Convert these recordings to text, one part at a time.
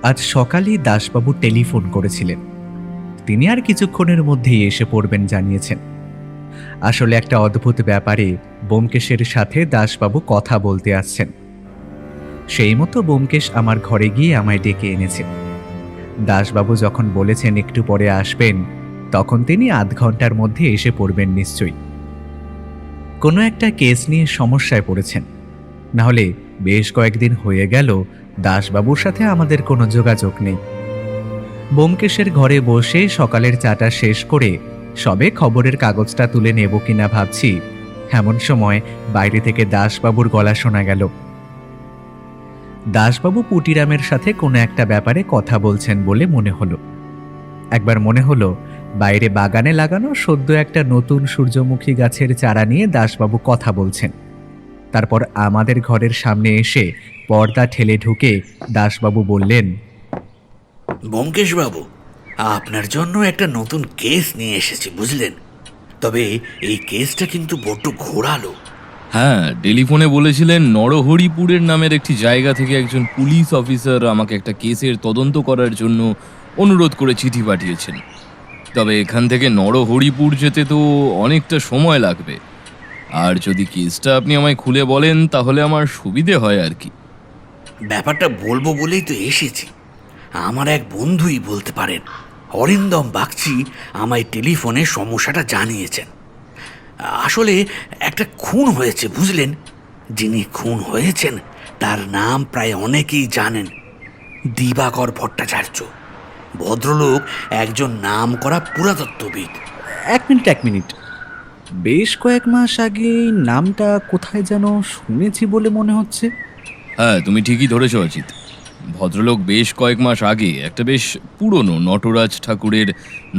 আজ সকালেই দাসবাবু টেলিফোন করেছিলেন। তিনি আর কিছুক্ষণের মধ্যেই এসে পড়বেন জানিয়েছেন। আসলে একটা অদ্ভুত ব্যাপারে ব্যোমকেশের সাথে দাসবাবু কথা বলতে আসছেন। সেই মতো ব্যোমকেশ আমার ঘরে গিয়ে আমায় ডেকে এনেছেন। দাসবাবু যখন বলেছেন একটু পরে আসবেন, তখন তিনি আধ ঘন্টার মধ্যে এসে পড়বেন নিশ্চয়ই। কোনো একটা কেস নিয়ে সমস্যায় পড়েছেন। নাহলে বেশ কয়েকদিন হয়ে গেল দাসবাবুর সাথে আমাদের কোনো যোগাযোগ নেই। ব্যোমকেশের ঘরে বসে সকালের চাটা শেষ করে সবে খবরের কাগজটা তুলে নেব কিনা ভাবছি, এমন সময় বাইরে থেকে দাসবাবুর গলা শোনা গেল। দাসবাবু পুটিরামের সাথে কোনো একটা ব্যাপারে কথা বলছেন বলে মনে হলো। একবার মনে হলো বাইরে বাগানে লাগানো সদ্য একটা নতুন সূর্যমুখী গাছের চারা নিয়ে দাসবাবু কথা বলছেন। তারপর আমাদের ঘরের সামনে এসে পর্দা ঠেলে ঢুকে দাসবাবু বললেন, ব্যোমকেশ বাবু, আপনার জন্য একটা নতুন কেস নিয়ে এসেছি, বুঝলেন? তবে এই কেসটা কিন্তু বড্ড ঘোরালো। হ্যাঁ, টেলিফোনে বলেছিলেন নরহরিপুরের নামের একটি জায়গা থেকে একজন পুলিশ অফিসার আমাকে একটা কেসের তদন্ত করার জন্য অনুরোধ করে চিঠি পাঠিয়েছেন। তবে এখান থেকে নরহরিপুর যেতে তো অনেকটা সময় লাগবে। আর যদি কেসটা আপনি আমায় খুলে বলেন তাহলে আমার সুবিধে হয় আর কি। ব্যাপারটা বলবো বলেই তো এসেছি। আমার এক বন্ধুই বলতে পারেন, অরিন্দম বাগচি আমায় টেলিফোনে সমস্যাটা জানিয়েছেন। আসলে একটা খুন হয়েছে, বুঝলেন? যিনি খুন হয়েছেন তার নাম প্রায় অনেকেই জানেন, দিবাকর ভট্টাচার্য। ভদ্রলোক একজন নামকরা পুরাতত্ত্ববিদ। এক মিনিট, বেশ কয়েক মাস আগে এই নামটা কোথায় যেন শুনেছি বলে মনে হচ্ছে। হ্যাঁ, তুমি ঠিকই ধরেছ অজিত। ভদ্রলোক বেশ কয়েক মাস আগে একটা বেশ পুরনো নটরাজ ঠাকুরের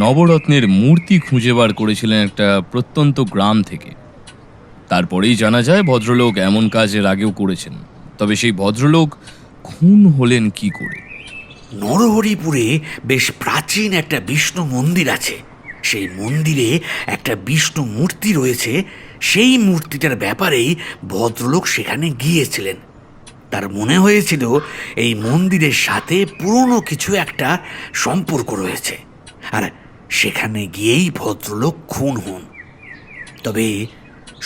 নবরত্নের মূর্তি খুঁজে বার করেছিলেন একটা প্রত্যন্ত গ্রাম থেকে। তারপরেই জানা যায় ভদ্রলোক এমন কাজ এর আগেও করেছেন। তবে সেই ভদ্রলোক খুন হলেন কি করে? নরহরিপুরে বেশ প্রাচীন একটা বিষ্ণু মন্দির আছে। সেই মন্দিরে একটা বিষ্ণু মূর্তি রয়েছে। সেই মূর্তিটার ব্যাপারেই ভদ্রলোক সেখানে গিয়েছিলেন। তার মনে হয়েছিল এই মন্দিরের সাথে পুরনো কিছু একটা সম্পর্ক রয়েছে, আর সেখানে গিয়েই ভদ্রলোক খুন হন। তবে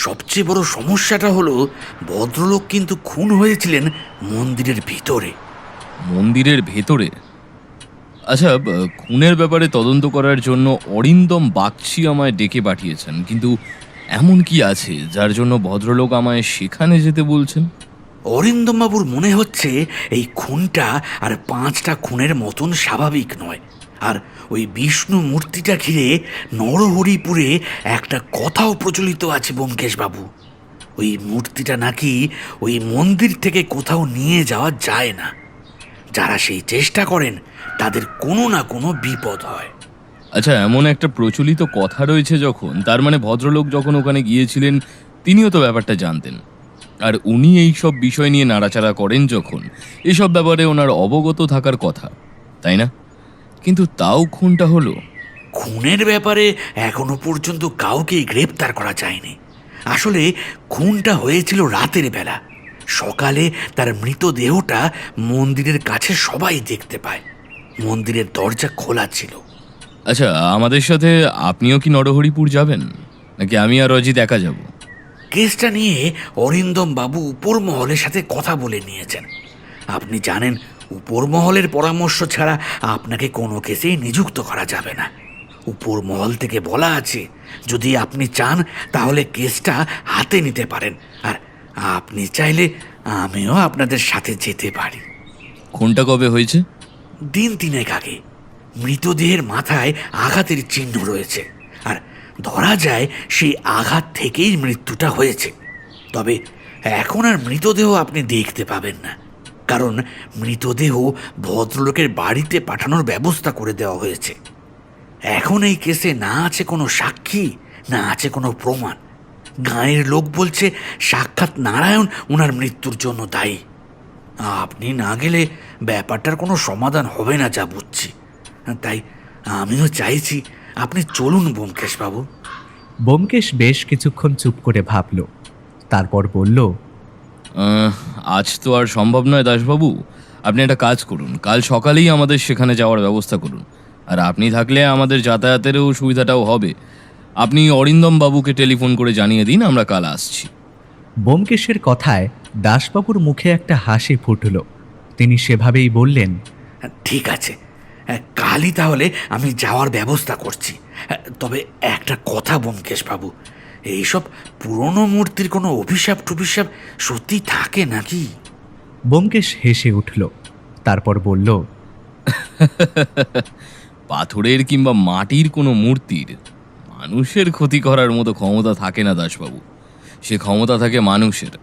সবচেয়ে বড় সমস্যাটা হলো, ভদ্রলোক কিন্তু খুন হয়েছিলেন মন্দিরের ভিতরে। মন্দিরের ভেতরে? আচ্ছা, খুনের ব্যাপারে তদন্ত করার জন্য অরিন্দম বাগচি আমায় ডেকে পাঠিয়েছেন, কিন্তু এমন কি আছে যার জন্য ভদ্রলোক আমায় সেখানে যেতে বলছেন? অরিন্দমবাবুর মনে হচ্ছে এই খুনটা আর 5টা খুনের মতন স্বাভাবিক নয়। আর ওই বিষ্ণু মূর্তিটা ঘিরে নরহরিপুরে একটা কথাও প্রচলিত আছে ব্যোমকেশবাবু। ওই মূর্তিটা নাকি ওই মন্দির থেকে কোথাও নিয়ে যাওয়া যায় না। যারা সেই চেষ্টা করেন তাদের কোনো না কোনো বিপদ হয়। আচ্ছা, এমন একটা প্রচলিত কথা রয়েছে যখন, তার মানে ভদ্রলোক যখন ওখানে গিয়েছিলেন তিনিও তো ব্যাপারটা জানতেন। আর উনি এই সব বিষয় নিয়ে নাড়াচাড়া করেন যখন, এসব ব্যাপারে ওনার অবগত থাকার কথা, তাই না? কিন্তু তাও খুনটা হলো। খুনের ব্যাপারে এখনো পর্যন্ত কাউকেই গ্রেপ্তার করা যায়নি। আসলে খুনটা হয়েছিল রাতের বেলা। সকালে তার মৃতদেহটা মন্দিরের কাছে সবাই দেখতে পায়। মন্দিরের দরজা খোলা ছিল। আচ্ছা, আমাদের সাথে আপনিও কি নরহরিপুর যাবেন, নাকি আমি আর অজিত একা যাব? কেসটা নিয়ে অরিন্দম বাবু উপর মহলের সাথে কথা বলে নিয়েছেন। আপনি জানেন, উপর মহলের পরামর্শ ছাড়া আপনাকে কোনো কেসেই নিযুক্ত করা যাবে না। উপর মহল থেকে বলা আছে, যদি আপনি চান তাহলে কেসটা হাতে নিতে পারেন, আর আপনি চাইলে আমিও আপনাদের সাথে যেতে পারি। খুনটা কবে হয়েছে? দিন 3 আগে। মৃতদেহের মাথায় আঘাতের চিহ্ন রয়েছে, আর ধরা যায় সেই আঘাত থেকেই মৃত্যুটা হয়েছে। তবে এখন আর মৃতদেহ আপনি দেখতে পাবেন না, কারণ মৃতদেহ ভদ্রলোকের বাড়িতে পাঠানোর ব্যবস্থা করে দেওয়া হয়েছে। এখন এই কেসে না আছে কোনো সাক্ষী, না আছে কোনো প্রমাণ। গাঁয়ের লোক বলছে সাক্ষাৎ নারায়ণ ওনার মৃত্যুর জন্য দায়ী। আপনি না গেলে ব্যাপারটার কোনো সমাধান হবে না যা বুঝছি। তাই আমিও চাইছি আপনি চলুন ব্যোমকেশবাবু। ব্যোমকেশ বেশ কিছুক্ষণ চুপ করে ভাবল, তারপর বলল, আজ তো আর সম্ভব নয় দাসবাবু। আপনি একটা কাজ করুন, কাল সকালেই আমাদের সেখানে যাওয়ার ব্যবস্থা করুন। আর আপনি থাকলে আমাদের যাতায়াতেরও সুবিধাটাও হবে। আপনি অরিন্দম বাবুকে টেলিফোন করে জানিয়ে দিন আমরা কাল আসছি। ব্যোমকেশের কথায় দাশবাবুর মুখে একটা হাসি ফুটল। তিনি সেভাবেই বললেন, ঠিক আছে, কালই তাহলে আমি যাওয়ার ব্যবস্থা করছি। তবে একটা কথা ব্যোমকেশ বাবু, এইসব পুরনো মূর্তির কোনো অভিশাপ টভিশাপ সত্যি থাকে নাকি? ব্যোমকেশ হেসে উঠল, তারপর বলল, পাথরের কিংবা মাটির কোনো মূর্তির মানুষের ক্ষতি করার মতো ক্ষমতা থাকে না দাসবাবু, সে ক্ষমতা থাকে মানুষের।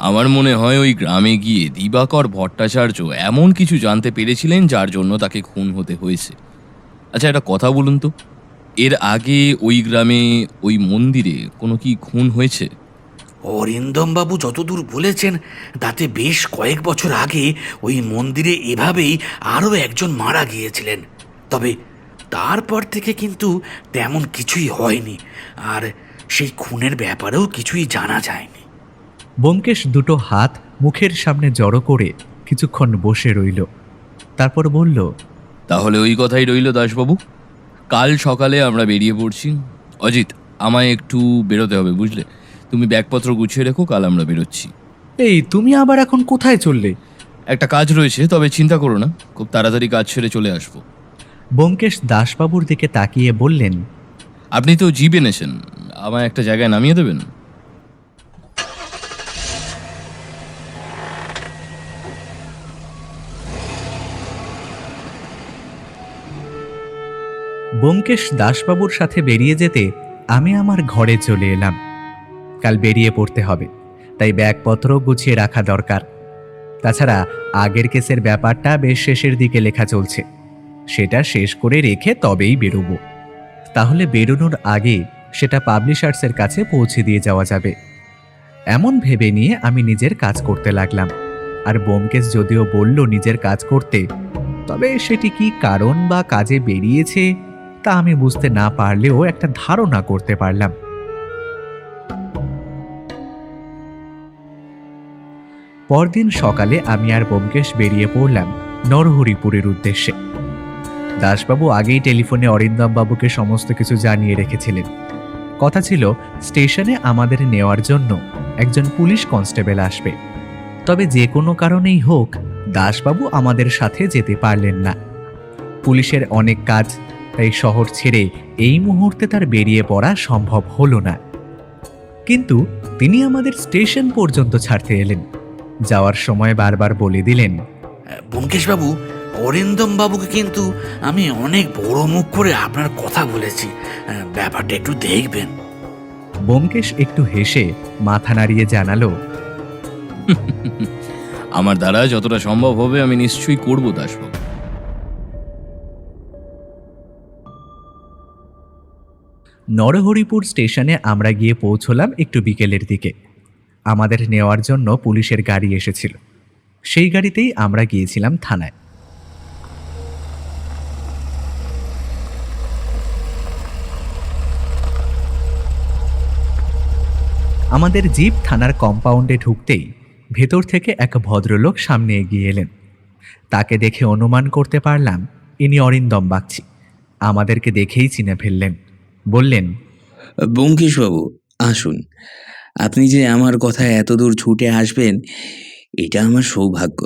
আমার মনে হয় ওই গ্রামে গিয়ে দিবাকর ভট্টাচার্য এমন কিছু জানতে পেরেছিলেন যার জন্য তাকে খুন হতে হয়েছে। আচ্ছা, একটা কথা বলুন তো, এর আগে ওই গ্রামে ওই মন্দিরে কোনো কি খুন হয়েছে? অরিন্দম বাবু যতদূর বলেছেন তাতে বেশ কয়েক বছর আগে ওই মন্দিরে এভাবেই আরও একজন মারা গিয়েছিলেন। তবে তারপর থেকে কিন্তু তেমন কিছুই হয়নি, আর সেই খুনের ব্যাপারেও কিছুই জানা যায়নি। ব্যোমকেশ দুটো হাত মুখের সামনে জড়ো করে কিছুক্ষণ বসে রইল, তারপর বলল, তাহলে ওই কথাই রইল দাসবাবু, কাল সকালে আমরা বেরিয়ে পড়ছি। অজিত, আমায় একটু বেরোতে হবে বুঝলে, তুমি ব্যাগপত্র গুছিয়ে রেখো, কাল আমরা বেরোচ্ছি। এই তুমি আবার এখন কোথায় চললে? একটা কাজ রয়েছে, তবে চিন্তা করো না, খুব তাড়াতাড়ি কাজ সেরে চলে আসবো। ব্যোমকেশ দাশবাবুর দিকে তাকিয়ে বললেন, আপনি তো জিপ এনেছেন, আমায় একটা জায়গায় নামিয়ে দেবেন? ব্যোমকেশ দাশবাবুর সাথে বেরিয়ে যেতে আমি আমার ঘরে চলে এলাম। কাল বেরিয়ে পড়তে হবে, তাই ব্যাগপত্র গুছিয়ে রাখা দরকার। তাছাড়া আগের কেসের ব্যাপারটা বেশ শেষের দিকে লেখা চলছে, সেটা শেষ করে রেখে তবেই বেরোবো। তাহলে বেরোনোর আগে সেটা পাবলিশার্সের কাছে পৌঁছে দিয়ে যাওয়া যাবে। এমন ভেবে নিয়ে আমি নিজের কাজ করতে লাগলাম। আর ব্যোমকেশ যদিও বলল নিজের কাজ করতে, তবে সেটি কি কারণ বা কাজে বেরিয়েছে তা আমি বুঝতে না পারলেও একটা ধারণা করতে পারলাম। পরদিন সকালে আমি আর ব্যোমকেশ বেরিয়ে পড়লাম নরহরিপুরের উদ্দেশ্যে। দাসবাবু আগেই টেলিফোনে অরিন্দম বাবুকে সমস্ত কিছু জানিয়ে রেখেছিলেন। কথা ছিল স্টেশনে আমাদের নেওয়ার জন্য একজন পুলিশ কনস্টেবল আসবে। তবে যে কোনো কারণেই হোক দাসবাবু আমাদের সাথে যেতে পারলেন না। পুলিশের অনেক কাজ, তাই শহর ছেড়ে এই মুহূর্তে তার বেরিয়ে পড়া সম্ভব হলো না। কিন্তু তিনি আমাদের স্টেশন পর্যন্ত ছাড়তে এলেন। যাওয়ার সময় বারবার বলে দিলেন, ব্যোমকেশ বাবু, অরিন্দম বাবুকে কিন্তু আমি অনেক বড় মুখ করে আপনার কথা বলেছি, ব্যাপারটা একটু দেখবেন। ব্যোমকেশ একটু হেসে মাথা নাড়িয়ে জানালো, আমার দ্বারা যতটা সম্ভব হবে আমি নিশ্চয়ই করবো দাসবাবু। নরহরিপুর স্টেশনে আমরা গিয়ে পৌঁছলাম একটু বিকেলের দিকে। আমাদের নেওয়ার জন্য পুলিশের গাড়ি এসেছিল, সেই গাড়িতেই আমরা গিয়েছিলাম থানায়। আমাদের জিপ থানার কম্পাউন্ডে ঢুকতেই ভেতর থেকে এক ভদ্রলোক সামনে এগিয়ে এলেন। তাকে দেখে অনুমান করতে পারলাম ইনি অরিন্দম বাগচি। আমাদেরকে দেখেই চিনে ফেললেন। বললেন, ব্যোমকেশবাবু, আসুন। আপনি যে আমার কথায় এত দূর ছুটে আসবেন, এটা আমার সৌভাগ্য।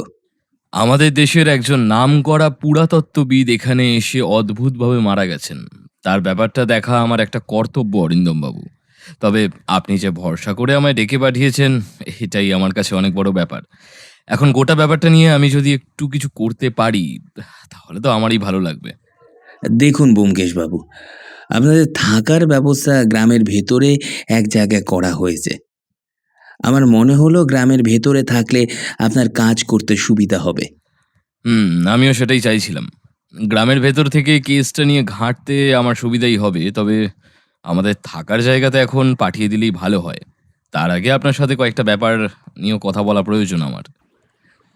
আমাদের দেশের একজন নামকরা পুরাতত্ত্ববিদ এখানে এসে অদ্ভুতভাবে মারা গেছেন, তার ব্যাপারটা দেখা আমার একটা কর্তব্য অরিন্দম বাবু। তবে আপনি যে ভরসা করে আমায় ডেকে পাঠিয়েছেন, এটাই আমার কাছে অনেক বড় ব্যাপার। এখন গোটা ব্যাপারটা নিয়ে আমি যদি একটু কিছু করতে পারি তাহলে তো আমারই ভালো লাগবে। দেখুন ব্যোমকেশবাবু, আপনাদের থাকার ব্যবস্থা গ্রামের ভেতরে এক জায়গায় করা হয়েছে। আমার মনে হলো গ্রামের ভেতরে থাকলে আপনার কাজ করতে সুবিধা হবে। আমিও সেটাই চাইছিলাম। গ্রামের ভেতর থেকে কেসটা নিয়ে ঘাঁটতে আমার সুবিধাই হবে, তবে আমাদের থাকার জায়গাতে এখন পাঠিয়ে দিলেই ভালো হয়। তার আগে আপনার সাথে কয়েকটা ব্যাপার নিয়েও কথা বলা প্রয়োজন আমার।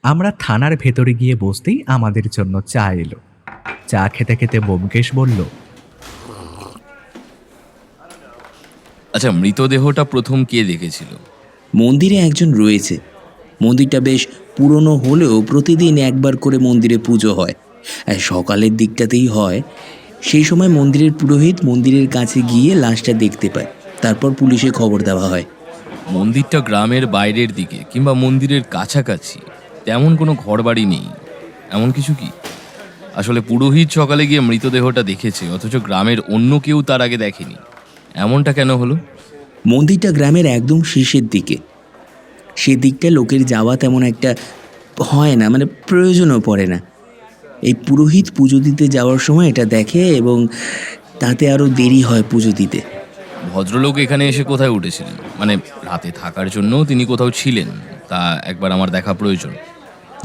আমরা থানার ভেতরে গিয়ে বসতেই আমাদের জন্য চা এলো। চা খেতে খেতে ব্যোমকেশ বলল, আচ্ছা, মৃতদেহটা প্রথম কে দেখেছিল? মন্দিরে একজন রয়েছে, মন্দিরটা বেশ পুরনো হলেও প্রতিদিন একবার করে মন্দিরে পুজো হয়, আর সকালের দিকটাতেই হয়। সেই সময় মন্দিরের পুরোহিত মন্দিরের কাছে গিয়ে লাশটা দেখতে পায়, তারপর পুলিশে খবর দেওয়া হয়। মন্দিরটা গ্রামের বাইরের দিকে কিংবা মন্দিরের কাছাকাছি তেমন কোনো ঘরবাড়ি নেই, এমন কিছু কি? আসলে পুরোহিত সকালে গিয়ে মৃতদেহটা দেখেছে, অথচ গ্রামের অন্য কেউ তার আগে দেখেনি। এমনটা কেন হলো? মন্দিরটা গ্রামের একদম শেষের দিকে, সেদিকটা লোকের যাওয়া তেমন একটা হয় না, মানে প্রয়োজনও পড়ে না। এই পুরোহিত পুজো দিতে যাওয়ার সময় এটা দেখে এবং তাতে আরও দেরি হয় পুজো দিতে। ভদ্রলোক এখানে এসে কোথায় উঠেছিলেন? মানে রাতে থাকার জন্য তিনি কোথাও ছিলেন, তা একবার আমার দেখা প্রয়োজন।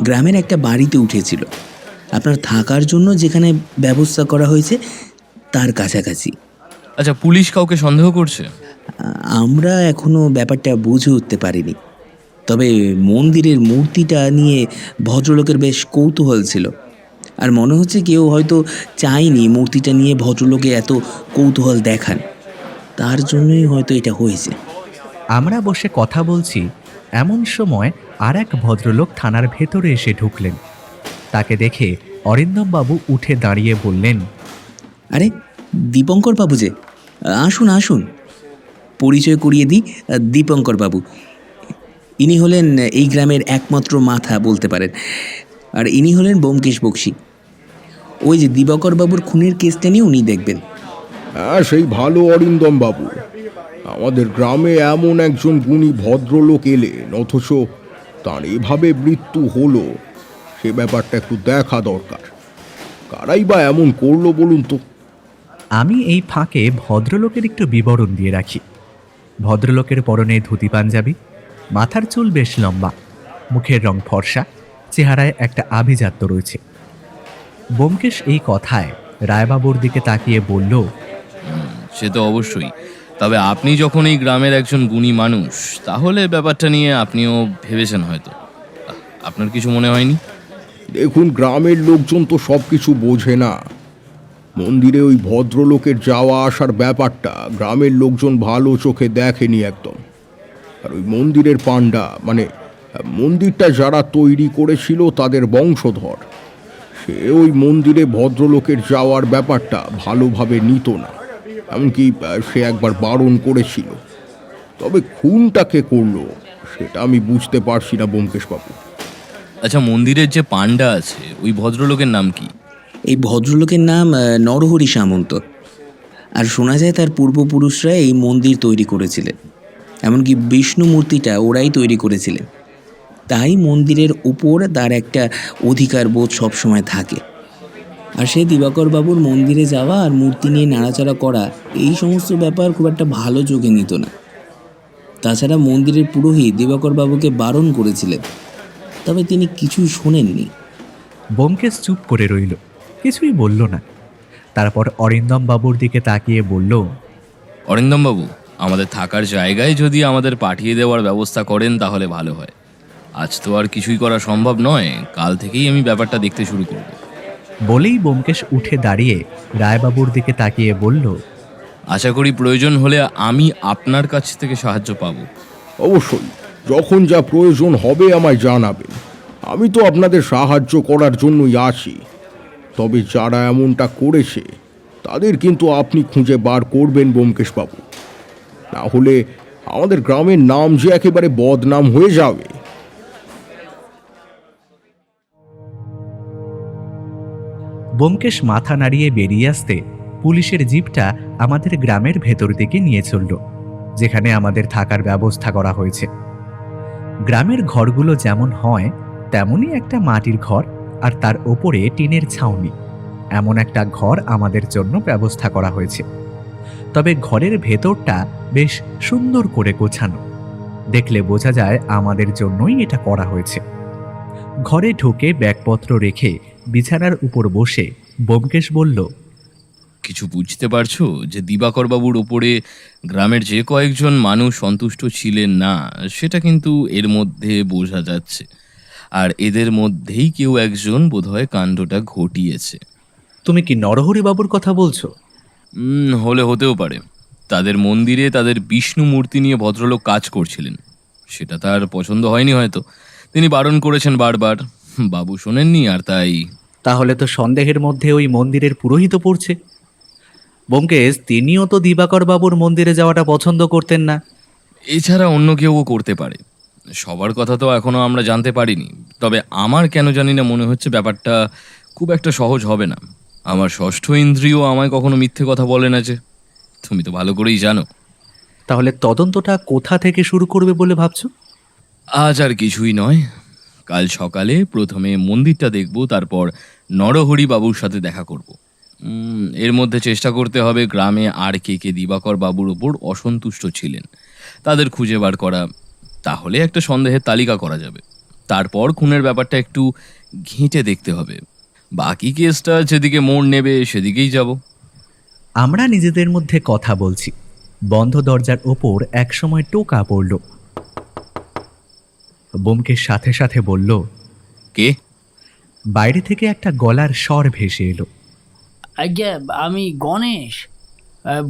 গ্রামের একটা বাড়িতে উঠেছিল, আপনার থাকার জন্য যেখানে ব্যবস্থা করা হয়েছে তার কাছাকাছি। আচ্ছা, পুলিশ কাউকে সন্দেহ করছে? আমরা এখনো ব্যাপারটা বুঝে উঠতে পারিনি, তবে মন্দিরের মূর্তিটা নিয়ে ভদ্রলোকের বেশ কৌতূহল ছিল, আর মনে হচ্ছে কেউ হয়তো চায়নি মূর্তিটা নিয়ে ভদ্রলোকে এত কৌতূহল দেখান, তার জন্যই হয়তো এটা হয়েছে। আমরা বসে কথা বলছি, এমন সময় আর এক ভদ্রলোক থানার ভেতরে এসে ঢুকলেন। তাকে দেখে অরিন্দমবাবু উঠে দাঁড়িয়ে বললেন, আরে দীপঙ্কর বাবু যে, আসুন আসুন। পরিচয় করিয়ে দিই, দীপঙ্কর বাবু। ইনি হলেন এই গ্রামের একমাত্র মাথা বলতে পারেন, আর ইনি হলেন ব্যোমকেশ বক্সী। ওই যে দিবাকর বাবুর খুনের কেসটা নিয়ে উনি দেখবেন। হ্যাঁ, সেই ভালো অরিন্দম বাবু। আমাদের গ্রামে এমন একজন গুণী ভদ্রলোক এলেন, অথচ তার এভাবে মৃত্যু হলো, সে ব্যাপারটা একটু দেখা দরকার। কারাই বা এমন করলো বলুন তো? আমি এই ফাঁকে ভদ্রলোকের একটু বিবরণ দিয়ে রাখি। ভদ্রলোকের পরনে ধুতি পাঞ্জাবি, মাথার চুল বেশ লম্বা, মুখের রং ফর্সা, চেহারায় একটা আভিজাত্য রয়েছে। ব্যোমকেশ এই কথায় রায়বাবুর দিকে তাকিয়ে বলল, সে তো অবশ্যই, তবে আপনি যখন এই গ্রামের একজন গুণী মানুষ, তাহলে ব্যাপারটা নিয়ে আপনিও ভেবেছেন হয়তো। আপনার কিছু মনে হয়নি? দেখুন, গ্রামের লোকজন তো সব কিছু বোঝে না। মন্দিরে ওই ভদ্রলোকের যাওয়া আসার ব্যাপারটা গ্রামের লোকজন ভালো চোখে দেখেনি একদম। আর ওই মন্দিরের পাণ্ডা, মানে মন্দিরটা যারা তৈরি করেছিল তাদের বংশধর, সে ওই মন্দিরে ভদ্রলোকের যাওয়ার ব্যাপারটা ভালোভাবে নিত না। এমনকি সে একবার বারণ করেছিল। তবে খুনটাকে করলো সেটা আমি বুঝতে পারছি না ব্যোমকেশবাবু। আচ্ছা, মন্দিরের যে পাণ্ডা আছে, ওই ভদ্রলোকের নাম কি? এই ভদ্রলোকের নাম নরহরি সামন্ত, আর শোনা যায় তার পূর্বপুরুষরা এই মন্দির তৈরি করেছিলেন, এমনকি বিষ্ণু মূর্তিটা ওরাই তৈরি করেছিলেন। তাই মন্দিরের উপর তার একটা অধিকার বোধ সবসময় থাকে। আর সে দিবাকর বাবুর মন্দিরে যাওয়া আর মূর্তি নিয়ে নাড়াচাড়া করা, এই সমস্ত ব্যাপার খুব একটা ভালো চোখে নিত না। তাছাড়া মন্দিরের পুরোহিত দিবাকর বাবুকে বারণ করেছিলেন, তবে তিনি কিছুই শোনেননি। ব্যোমকেশ চুপ করে রইল, কিছুই বলল না। তারপর অরিন্দম বাবুর দিকে তাকিয়ে বলল, অরিন্দমবাবু, আমাদের থাকার জায়গায় যদি আমাদের পাঠিয়ে দেওয়ার ব্যবস্থা করেন তাহলে ভালো হয়। আজ তো আর কিছুই করা সম্ভব নয়, কাল থেকেই আমি ব্যাপারটা দেখতে শুরু করব। বলেই ব্যোমকেশ উঠে দাঁড়িয়ে রায়বাবুর দিকে তাকিয়ে বলল, আশা করি প্রয়োজন হলে আমি আপনার কাছ থেকে সাহায্য পাব। অবশ্যই, যখন যা প্রয়োজন হবে আমায় জানাবেন। আমি তো আপনাদের সাহায্য করার জন্যই আছি। তবে যারা এমনটা করেছে তাদের কিন্তু আপনি খুঁজে বার করবেন ব্যোমকেশবাবু, না হলে আমাদের গ্রামের নাম যে একেবারে বদনাম হয়ে যাবে। ব্যোমকেশ মাথা নাড়িয়ে বেরিয়ে আসতে পুলিশের জিপটা আমাদের গ্রামের ভেতর দিকে নিয়ে চলল, যেখানে আমাদের থাকার ব্যবস্থা করা হয়েছে। গ্রামের ঘরগুলো যেমন হয় তেমনই একটা মাটির ঘর, আর তার ওপরে টিনের ছাউনি, এমন একটা ঘর আমাদের জন্য ব্যবস্থা করা হয়েছে। তবে ঘরের ভেতরটা বেশ সুন্দর করে গোছানো, দেখলে বোঝা যায় আমাদের জন্যই এটা করা হয়েছে। ঘরে ঢুকে ব্যাগপত্র রেখে বিছানার উপর বসে ব্যোমকেশ বলল, কিছু বুঝতে পারছো যে দিবাকর বাবুর উপরে গ্রামের যে কয়েকজন মানুষ সন্তুষ্ট ছিলেন না, সেটা কিন্তু এর মধ্যে বোঝা যাচ্ছে। আর এদের মধ্যেই কেউ একজন বোধহয় কাণ্ডটা ঘটিয়েছে। তুমি কি নরহরি বাবুর কথা বলছো? হলে হতেও পারে। তাদের মন্দিরে তাদের বিষ্ণু মূর্তি নিয়ে ভদ্রলোক কাজ করছিলেন, সেটা তার পছন্দ হয়নি হয়তো, তিনি বারণ করেছেন বারবার, বাবু শোনেননি, আর তাই। তাহলে তো সন্দেহের মধ্যে ওই মন্দিরের পুরোহিত পড়ছে। ব্যোমকেশ, তিনিও তো দিবাকর বাবুর মন্দিরে যাওয়াটা পছন্দ করতেন না। এছাড়া অন্য কেউও করতে পারে, সবার কথা তো এখনো আমরা জানতে পারিনি। তবে আমার কেন জানি না মনে হচ্ছে ব্যাপারটা খুব একটা সহজ হবে না। আমার ষষ্ঠ ইন্দ্রিয় আমায় কখনো মিথ্যে কথা বলে না যে, তুমি তো ভালো করেই জানো। তাহলে তদন্তটা কোথা থেকে শুরু করবে বলে ভাবছো? আজ আর কিছুই নয়, কাল সকালে প্রথমে মন্দিরটা দেখব, তারপর নরহরি বাবুর সাথে দেখা করব। এর মধ্যে চেষ্টা করতে হবে গ্রামে আর কে কে দিবাকর বাবুর ওপর অসন্তুষ্ট ছিলেন তাদের খুঁজে বার করা। তাহলে একটা সন্দেহের তালিকা করা যাবে। তারপর খুনের ব্যাপারটা একটু ঘেঁটে দেখতে হবে। বাকি কেসটা যেদিকে মোড় নেবে সেদিকেই যাব। আমরা নিজেদের মধ্যে কথা বলছি, বন্ধ দরজার ওপর একসময় টোকা পড়ল। ব্যোমকেশ সাথে সাথে বলল, কে? বাইরে থেকে একটা গলার স্বর ভেসে এলো। আজ্ঞা, আমি গণেশ।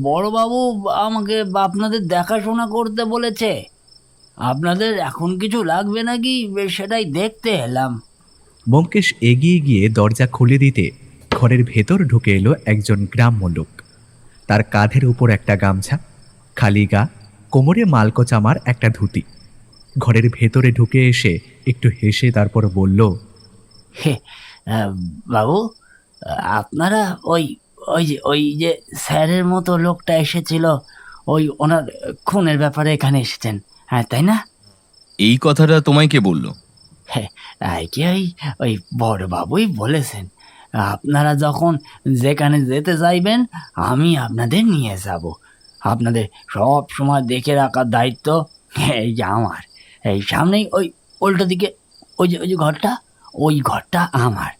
বড়বাবু আমাকে আপনাদের দেখাশোনা করতে বলেছে। আপনাদের এখন কিছু লাগবে নাকি সেটাই দেখতে এলাম। ব্যোমকেশ এগিয়ে গিয়ে দরজা খুলে দিতে ঘরের ভেতর ঢুকে এলো একজন গ্রাম্য লোক। তার কাঁধের উপর একটা গামছা, খালি গা, কোমরে মালকোচামার একটা ধুতি। ঘরের ভেতরে ঢুকে এসে একটু হেসে তারপর বলল, হে, বাবু, আপনারা ওই ওই যে স্যারের মতো লোকটা এসেছিল, ওনার খুনের ব্যাপারে এখানে এসেছেন, হ্যাঁ তাই না? এই কথাটা তোমায় কে বললো? হ্যাঁ, কি ওই বড়বাবুই বলেছেন আপনারা যখন যেখানে যেতে চাইবেন আমি আপনাদের নিয়ে যাব। আপনাদের সব সময় দেখে রাখার দায়িত্ব এই যে আমার। এই সামনেই ওই উল্টো দিকে ওই যে ঘরটা আমার।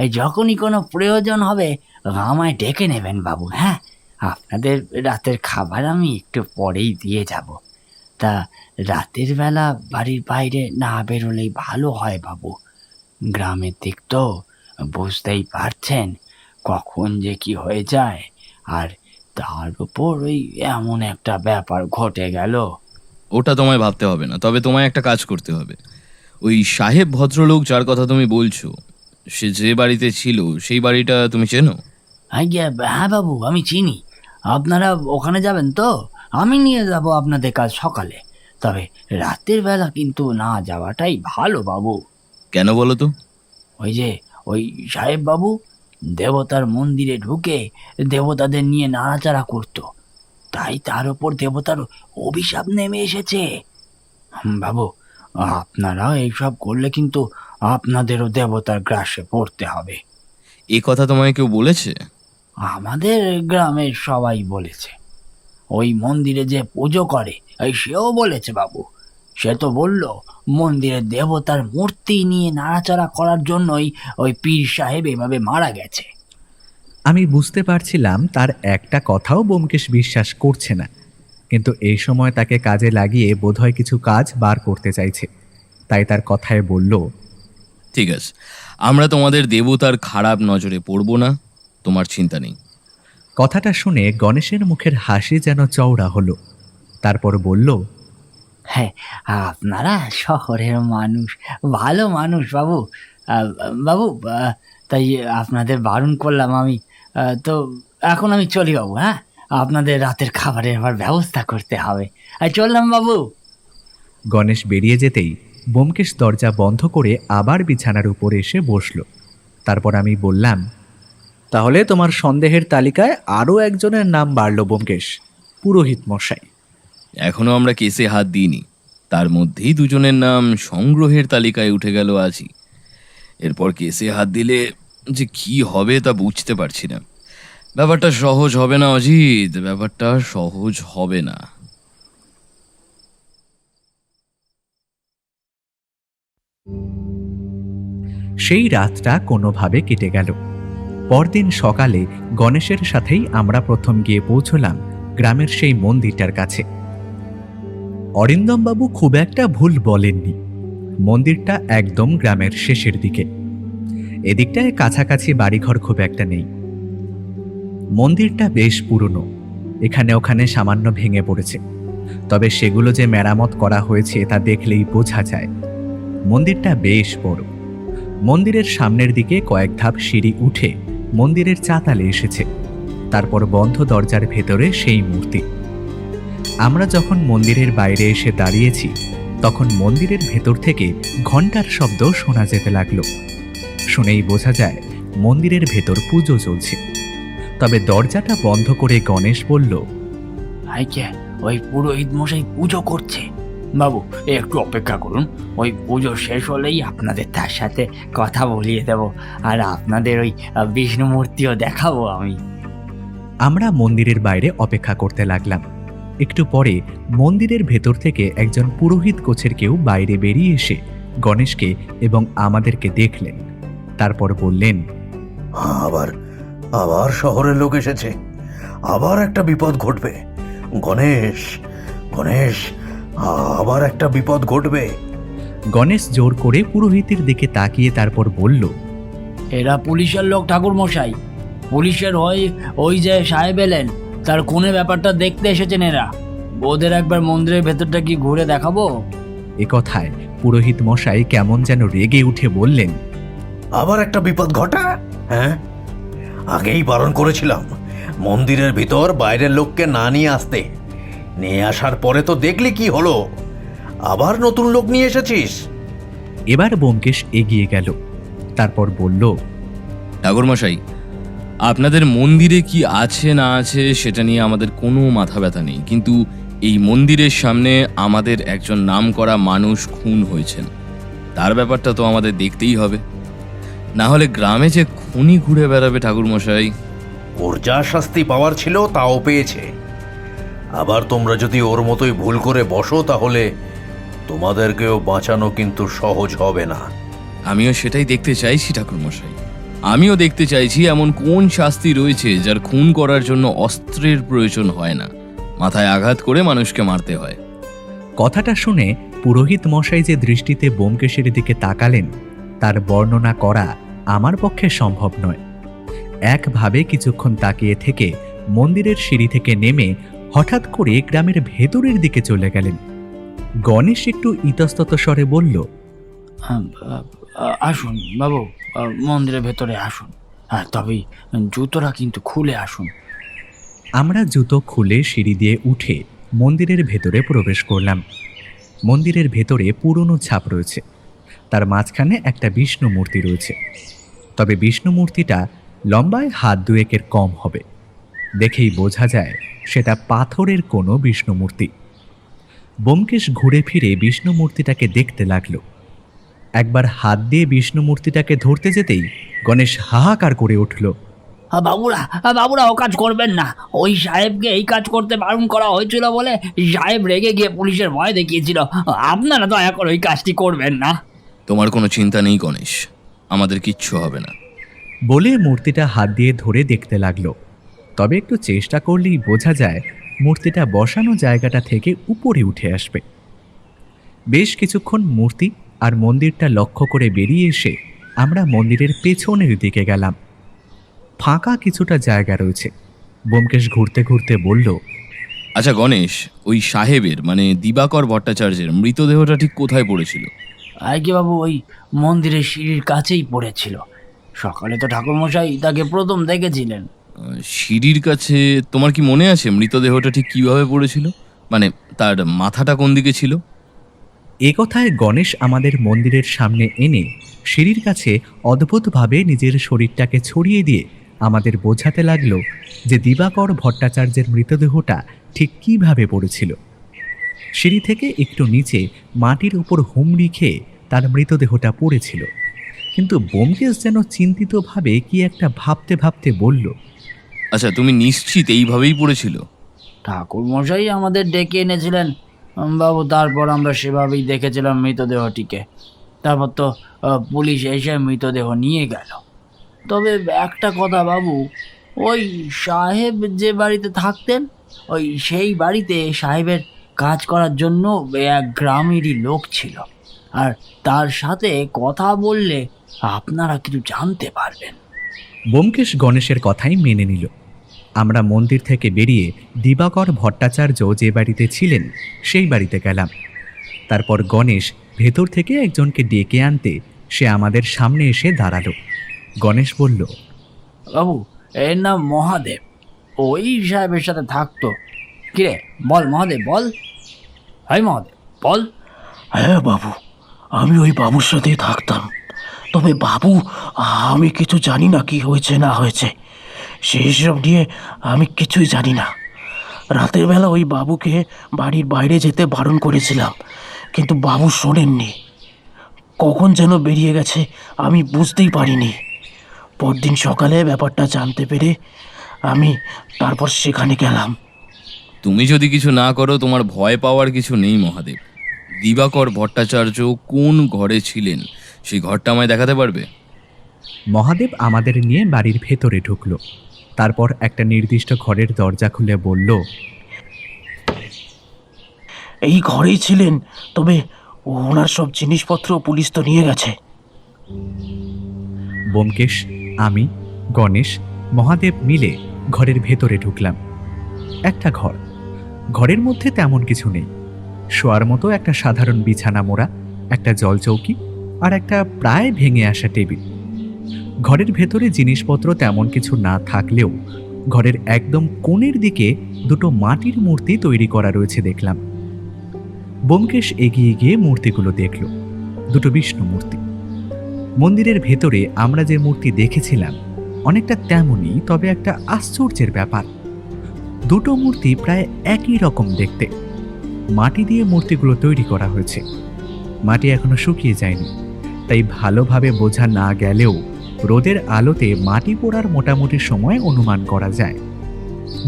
এই যখনই কোনো প্রয়োজন হবে আমায় ডেকে নেবেন বাবু। হ্যাঁ, আপনাদের রাতের খাবার আমি একটু পরেই দিয়ে যাব। তা রাতের বেলা বাড়ির বাইরে না বেরোলেই ভালো হয় বাবু। গ্রামের দিক তো বুঝতেই পারছেন কখন যে কি হয়ে যায়, আর তার উপর ওই এমন একটা ব্যাপার ঘটে গেল। ওটা তোমায় ভাবতে হবে না, তবে তোমায় একটা কাজ করতে হবে। ওই সাহেব ভদ্রলোক যার কথা তুমি বলছো, সে যে বাড়িতে ছিল সেই বাড়িটা তুমি চেনো? হ্যাঁ বাবু, আমি চিনি। আপনারা ওখানে যাবেন তো? আমি নিয়ে যাব আপনাদের কাল সকালে। তবে রাতের বেলা কিন্তু না যাওয়াটাই ভালো বাবু। কেন বলো তো? ওই সাহেব বাবু দেবতার মন্দিরে ঢুকে দেবতাদের নিয়ে নাড়াচাড়া করতো, তাই তার উপর দেবতার অভিশাপ নেমে এসেছে। বাবু, আপনারা এইসব করলে কিন্তু আপনাদেরও দেবতার গ্রাসে পড়তে হবে। এ কথা তোমায় কেউ বলেছে? আমাদের গ্রামের সবাই বলেছে। ওই মন্দিরে যে পুজো করে সেও বলেছে বাবু। সে তো বলল মন্দিরের দেবতার মূর্তি নিয়ে নাড়াচাড়া করার জন্যই ওই পীর সাহেব এভাবে মারা গেছে। আমি বুঝতে পারছিলাম তার একটা কথাও ব্যোমকেশ বিশ্বাস করছে না, কিন্তু এই সময় তাকে কাজে লাগিয়ে বোধহয় কিছু কাজ বার করতে চাইছে। তাই তার কথায় বলল, ঠিক আছে, আমরা তোমাদের দেবতার খারাপ নজরে পড়ব না, তোমার চিন্তা নেই। কথাটা শুনে গণেশের মুখের হাসি যেন চওড়া হলো। তারপর বলল, হ্যাঁ, আপনারা শহরের মানুষ, ভালো মানুষ বাবু। বাবু, তাই আপনাদের বারণ করলাম আমি। তো এখন আমি চলি বাবু। হ্যাঁ, আপনাদের রাতের খাবারের আবার ব্যবস্থা করতে হবে। চললাম বাবু। গণেশ বেরিয়ে যেতেই ব্যোমকেশ দরজা বন্ধ করে আবার বিছানার উপর এসে বসল। তারপর আমি বললাম, তাহলে তোমার সন্দেহের তালিকায় আরও একজনের নাম বাড়ল ব্যোমকেশ, পুরোহিত মশাই। এখনো আমরা কেসে হাত দিইনি, তার মধ্যেই দুজনের নাম সংগ্রহের তালিকায় উঠে গেল আজই। এরপর কেসে হাত দিলে যে কি হবে তা বুঝতে পারছি না। ব্যাপারটা সহজ হবে না অজিত, ব্যাপারটা সহজ হবে না। সেই রাতটা কোনোভাবে কেটে গেল। পরদিন সকালে গণেশের সাথেই আমরা প্রথম গিয়ে পৌঁছলাম গ্রামের সেই মন্দিরটার কাছে। অরিন্দমবাবু খুব একটা ভুল বলেননি। মন্দিরটা একদম গ্রামের শেষের দিকে। এদিকটায় কাছাকাছি বাড়িঘর খুব একটা নেই। মন্দিরটা বেশ পুরনো, এখানে ওখানে সামান্য ভেঙে পড়েছে, তবে সেগুলো যে মেরামত করা হয়েছে তা দেখলেই বোঝা যায়। মন্দিরটা বেশ বড়। মন্দিরের সামনের দিকে কয়েক ধাপ সিঁড়ি উঠে মন্দিরের চাতালে এসেছে। তারপর বন্ধ দরজার ভেতরে সেই মূর্তি। আমরা যখন মন্দিরের বাইরে এসে দাঁড়িয়েছি তখন মন্দিরের ভেতর থেকে ঘণ্টার শব্দ শোনা যেতে লাগলো। শুনেই বোঝা যায় মন্দিরের ভেতর পুজো চলছে। তবে দরজাটা বন্ধ করে গণেশ বলল, আইকে ওই পুরোহিত মশাই পুজো করছে। বাবু একটু অপেক্ষা করুন, ওই পুজো শেষ হলেই আপনাদের তার সাথে কথা বলিয়ে দেব, আর আপনাদের ওই বিষ্ণু মূর্তিও দেখাবো আমি। আমরা মন্দিরের বাইরে অপেক্ষা করতে লাগলাম। একটু পরে মন্দিরের ভেতর থেকে একজন পুরোহিত গোছের কেউ বাইরে বেরিয়ে এসে গণেশকে এবং আমাদেরকে দেখলেন। তারপর বললেন, আবার আবার শহরের লোক এসেছে, আবার একটা বিপদ ঘটবে। গণেশ, গণেশ, আবার একটা বিপদ ঘটবে। গণেশ জোর করে পুরোহিতের দিকে তাকিয়ে তারপর বলল, এরা পুলিশের লোক ঠাকুর মশাই। পুলিশের ওই যে সাহেব এলেন, তার খুনে ব্যাপারটা দেখতে এসেছেন এরা। ওদের একবার মন্দিরের ভেতরটা কি ঘুরে দেখাবো? এ কথায় পুরোহিত মশাই কেমন যেন রেগে উঠে বললেন, আবার একটা বিপদ ঘটা? হ্যাঁ, আগেই বারণ করেছিলাম মন্দিরের ভিতর বাইরের লোককে না নিয়ে আসতে। নিয়ে আসার পরে তো দেখলি কি হলো, আবার নতুন লোক নিয়ে এসেছিস। এবার ব্যোমকেশ এগিয়ে গেল। তারপর বলল, ঠাকুরমশাই, আপনাদের মন্দিরে কি আছে না আছে সেটা নিয়ে আমাদের কোনো মাথা ব্যথা নেই, কিন্তু এই মন্দিরের সামনে আমাদের একজন নামকরা মানুষ খুন হয়েছেন, তার ব্যাপারটা তো আমাদের দেখতেই হবে। না হলে গ্রামে যে খুনি ঘুরে বেড়াবে ঠাকুরমশাই। ওর যা শাস্তি পাওয়ার ছিল তাও পেয়েছে। আবার তোমরা যদি ওর মতোই ভুল করে বসো তাহলে তোমাদেরকেও বাঁচানো কিন্তু সহজ হবে না। আমিও সেটাই দেখতে চাইছি ঠাকুরমশাই। আমিও দেখতে চাইছি এমন কোন শাস্তি রয়েছে যার খুন করার জন্য অস্ত্রের প্রয়োজন হয় না, মাথায় আঘাত করে মানুষকে মারতে হয়। কথাটা শুনে পুরোহিত মশাই যে দৃষ্টিতে ব্যোমকেশের দিকে তাকালেন তার বর্ণনা করা আমার পক্ষে সম্ভব নয়। একভাবে কিছুক্ষণ তাকিয়ে থেকে মন্দিরের সিঁড়ি থেকে নেমে হঠাৎ করে গ্রামের ভেতরের দিকে চলে গেলেন। গণেশ একটু ইতস্তত স্বরে বলল, আসুন বাবু, মন্দিরের ভেতরে আসুন, তবে জুতোটা কিন্তু খুলে আসুন। আমরা জুতো খুলে সিঁড়ি দিয়ে উঠে মন্দিরের ভেতরে প্রবেশ করলাম। মন্দিরের ভেতরে পুরনো ছাপ রয়েছে, তার মাঝখানে একটা বিষ্ণু মূর্তি রয়েছে। তবে বিষ্ণু মূর্তিটা লম্বায় হাত দুয়েকের কম হবে। দেখেই বোঝা যায় সেটা পাথরের কোনো বিষ্ণু মূর্তি। ব্যোমকেশ ঘুরে ফিরে বিষ্ণু মূর্তিটাকে দেখতে লাগলো। একবার হাত দিয়ে বিষ্ণু মূর্তিটাকে ধরতে যেতেই গণেশ হাহাকার করে উঠল, বাবুরা ও কাজ করবেন না। ওই সাহেবকে এই কাজ করতে বারণ করা হয়েছিল বলে সাহেব রেগে গিয়ে পুলিশের ভয় দেখিয়েছিল। আপনারা দয়া করে ওই কাজটি করবেন না। তোমার কোনো চিন্তা নেই গণেশ, আমাদের কিচ্ছু হবে না। বলে মূর্তিটা হাত দিয়ে ধরে দেখতে লাগলো। তবে একটু চেষ্টা করলেই বোঝা যায় মূর্তিটা বসানো জায়গাটা থেকে উপরে উঠে আসবে। বেশ কিছুক্ষণ মূর্তি আর মন্দিরটা লক্ষ্য করে বেরিয়ে এসে আমরা মন্দিরের পেছনের দিকে গেলাম। ফাঁকা কিছুটা জায়গা রয়েছে। ব্যোমকেশ ঘুরতে ঘুরতে বলল, আচ্ছা গণেশ, ওই সাহেবের মানে দিবাকর ভট্টাচার্যের মৃতদেহটা ঠিক কোথায় পড়েছিল? আগে বাবু ওই মন্দিরের সিঁড়ির কাছেই পড়েছিল। সকালে তো ঠাকুরমশাই তাকে প্রথম দেখেছিলেন। সিঁড়ির কাছে? তোমার কি মনে আছে মৃতদেহটা ঠিক কিভাবে পড়েছিল? মানে তার মাথাটা কোন দিকে ছিল? এ কথায় গণেশ আমাদের মন্দিরের সামনে এনে সিঁড়ির কাছে অদ্ভুতভাবে নিজের শরীরটাকে ছড়িয়ে দিয়ে আমাদের বোঝাতে লাগলো যে দিবাকর ভট্টাচার্যের মৃতদেহটা ঠিক কিভাবে পড়েছিল। সিঁড়ি থেকে একটু নিচে মাটির উপর হুমড়ি খেয়ে তার মৃতদেহটা পড়েছিল। কিন্তু ব্যোমকেশ যেন চিন্তিতভাবে কি একটা ভাবতে ভাবতে বলল, আচ্ছা, তুমি নিশ্চিত এইভাবেই পড়েছিল? ঠাকুরমশাই আমাদের ডেকে এনেছিলেন বাবু, তারপর আমরা সেভাবেই দেখেছিলাম মৃতদেহটিকে। তারপর তো পুলিশ এসে মৃতদেহ নিয়ে গেল। তবে একটা কথা বাবু, ওই সাহেব যে বাড়িতে থাকতেন ওই সেই বাড়িতে সাহেবের কাজ করার জন্য এক গ্রামেরই লোক ছিল, আর তার সাথে কথা বললে আপনারা কিছু জানতে পারবেন। ব্যোমকেশ গণেশের কথাই মেনে নিল। আমরা মন্দির থেকে বেরিয়ে দিবাকর ভট্টাচার্য যে বাড়িতে ছিলেন সেই বাড়িতে গেলাম। তারপর গণেশ ভেতর থেকে একজনকে ডেকে আনতে সে আমাদের সামনে এসে দাঁড়ালো। গণেশ বলল, বাবু, এর নাম মহাদেব, ওই সাহেবের সাথে থাকতো। কিরে বল মহাদেব, বল। হাই মহাদেব, বল। হ্যাঁ বাবু, আমি ওই বাবুর সাথেই থাকতাম। তবে বাবু, আমি কিছু জানি না কি হয়েছে না হয়েছে, সেই সব নিয়ে আমি কিছুই জানি না। রাতের বেলা ওই বাবুকে বাড়ির বাইরে যেতে বারণ করেছিলাম, কিন্তু বাবু শোনেননি। কখন যেন বেরিয়ে গেছে আমি বুঝতেই পারিনি। পরদিন সকালে ব্যাপারটা জানতে পেরে আমি তারপর সেখানে গেলাম। তুমি যদি কিছু না করো তোমার ভয় পাওয়ার কিছু নেই মহাদেব। দিবাকর ভট্টাচার্য কোন ঘরে ছিলেন সেই ঘরটা আমায় দেখাতে পারবে? মহাদেব আমাদের নিয়ে বাড়ির ভেতরে ঢুকলো। তারপর একটা নির্দিষ্ট ঘরের দরজা খুলে বলল, এই ঘরেই ছিলেন, তবে ওনার সব জিনিসপত্র পুলিশ তো নিয়ে গেছে। ব্যোমকেশ, আমি, গণেশ, মহাদেব মিলে ঘরের ভেতরে ঢুকলাম। একটা ঘর, ঘরের মধ্যে তেমন কিছু নেই। শোয়ার মতো একটা সাধারণ বিছানা মোড়া, একটা জলচৌকি আর একটা প্রায় ভেঙে আসা টেবিল। ঘরের ভেতরে জিনিসপত্র তেমন কিছু না থাকলেও ঘরের একদম কোণের দিকে দুটো মাটির মূর্তি তৈরি করা রয়েছে দেখলাম। ব্যোমকেশ এগিয়ে গিয়ে মূর্তিগুলো দেখল। দুটো বিষ্ণু মূর্তি। মন্দিরের ভেতরে আমরা যে মূর্তি দেখেছিলাম অনেকটা তেমনই, তবে একটা আশ্চর্যের ব্যাপার, দুটো মূর্তি প্রায় একই রকম দেখতে। মাটি দিয়ে মূর্তিগুলো তৈরি করা হয়েছে। মাটি এখনো শুকিয়ে যায়নি, তাই ভালোভাবে বোঝা না গেলেও রোদের আলোতে মাটি পোড়ার মোটামুটি সময় অনুমান করা যায়।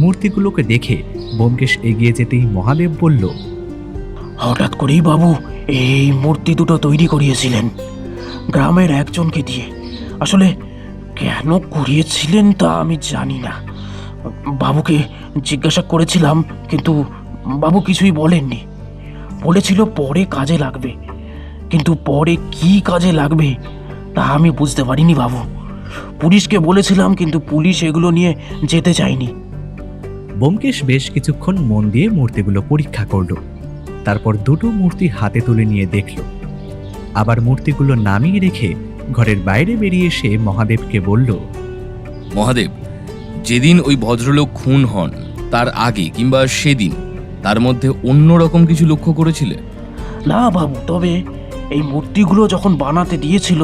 মূর্তিগুলোকে দেখে ব্যোমকেশ এগিয়ে যেতেই মহাদেব বলল, হঠাৎ করেই বাবু এই মূর্তি দুটো তৈরি করিয়েছিলেন গ্রামের একজনকে দিয়ে। আসলে কেন করিয়েছিলেন তা আমি জানি না। বাবুকে জিজ্ঞাসা করেছিলাম, কিন্তু বাবু কিছুই বলেননি। বলেছিল পরে কাজে লাগবে, কিন্তু পরে কি কাজে লাগবে তা আমি বুঝতে পারিনি বাবু। পুলিশকে বলেছিলাম, কিন্তু পুলিশ এগুলো নিয়ে যেতে চায়নি। ব্যোমকেশ বেশ কিছুক্ষণ মন দিয়ে মূর্তিগুলো পরীক্ষা করল। তারপর দুটো মূর্তি হাতে তুলে নিয়ে দেখল। আবার মূর্তিগুলো নামিয়ে রেখে ঘরের বাইরে বেরিয়ে এসে মহাদেবকে বলল, মহাদেব, যেদিন ওই ভদ্রলোক খুন হন তার আগে কিংবা সেদিন তার মধ্যে অন্য রকম কিছু লক্ষ্য করেছিলে? না বাবু, তবে এই মূর্তিগুলো যখন বানাতে দিয়েছিল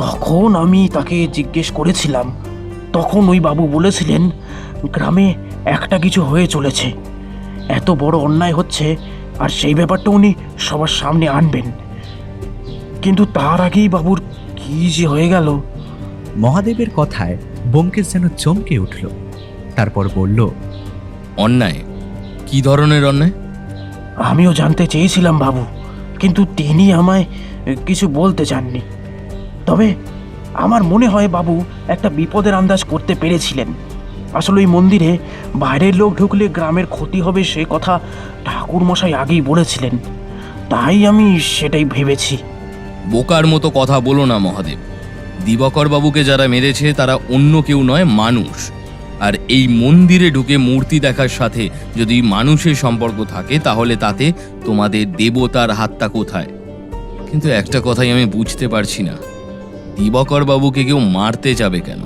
তখন আমি তাকে জিজ্ঞেস করেছিলাম। তখন ওই বাবু বলেছিলেন গ্রামে একটা কিছু হয়ে চলেছে, এত বড় অন্যায় হচ্ছে, আর সেই ব্যাপারটা উনি সবার সামনে আনবেন। কিন্তু তার আগেই বাবুর কি যে হয়ে গেল। মহাদেবের কথায় ব্যোমকেশ যেন চমকে উঠল। তারপর বলল, অন্যায়? কি ধরনের অন্যায়? আমিও জানতে চেয়েছিলাম বাবু, কিন্তু তিনি আমায় কিছু বলতে চাননি। তবে আমার মনে হয় বাবু একটা বিপদের আন্দাজ করতে পেরেছিলেন। আসলে ওই মন্দিরে বাইরের লোক ঢুকলে গ্রামের ক্ষতি হবে সে কথা ঠাকুরমশাই আগেই বলেছিলেন, তাই আমি সেটাই ভেবেছি। বোকার মতো কথা বলো না মহাদেব। দিবাকর বাবুকে যারা মেরেছে তারা অন্য কেউ নয়, মানুষ। আর এই মন্দিরে ঢুকে মূর্তি দেখার সাথে যদি মানুষের সম্পর্ক থাকে তাহলে তাতে তোমাদের দেবতার হাতটা কোথায়? কিন্তু একটা কথাই আমি বুঝতে পারছি না, দিবাকর বাবুকে কেউ মারতে যাবে কেন?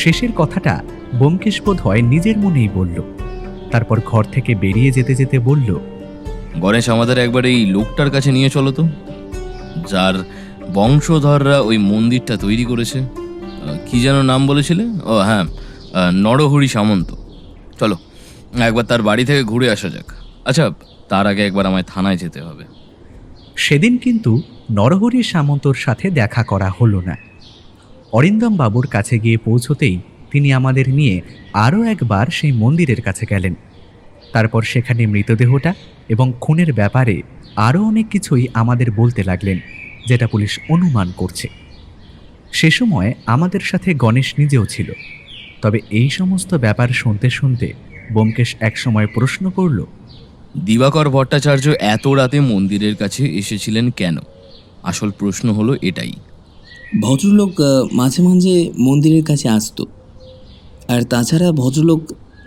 শেষের কথাটা ব্যোমকেশ বোধ হয় নিজের মনেই বলল। তারপর ঘর থেকে বেরিয়ে যেতে যেতে বলল, গণেশ, আমাদের একবার এই লোকটার কাছে নিয়ে চলো তো, যার বংশধররা ওই মন্দিরটা তৈরি করেছে। কি যেন নাম বলেছিলে? ও হ্যাঁ, নরহরি সামন্ত। চলো একবার তার বাড়ি থেকে ঘুরে আসা যাক। আচ্ছা, তার আগে একবার আমায় থানায় যেতে হবে। সেদিন কিন্তু নরহরি সামন্তর সাথে দেখা করা হলো না। অরিন্দম বাবুর কাছে গিয়ে পৌঁছতেই তিনি আমাদের নিয়ে আরও একবার সেই মন্দিরের কাছে গেলেন। তারপর সেখানে মৃতদেহটা এবং খুনের ব্যাপারে আরও অনেক কিছুই আমাদের বলতে লাগলেন, যেটা পুলিশ অনুমান করছে। সে সময় আমাদের সাথে গণেশ নিজেও ছিল। তবে এই সমস্ত ব্যাপার শুনতে শুনতে ব্যোমকেশ একসময় প্রশ্ন করল, দিবাকর ভট্টাচার্য এত রাতে মন্দিরের কাছে এসেছিলেন কেন? আসল প্রশ্ন হলো এটাই। ভদ্রলোক মাঝে মাঝে মন্দিরের কাছে আসতো, আর তাছাড়া ভদ্রলোক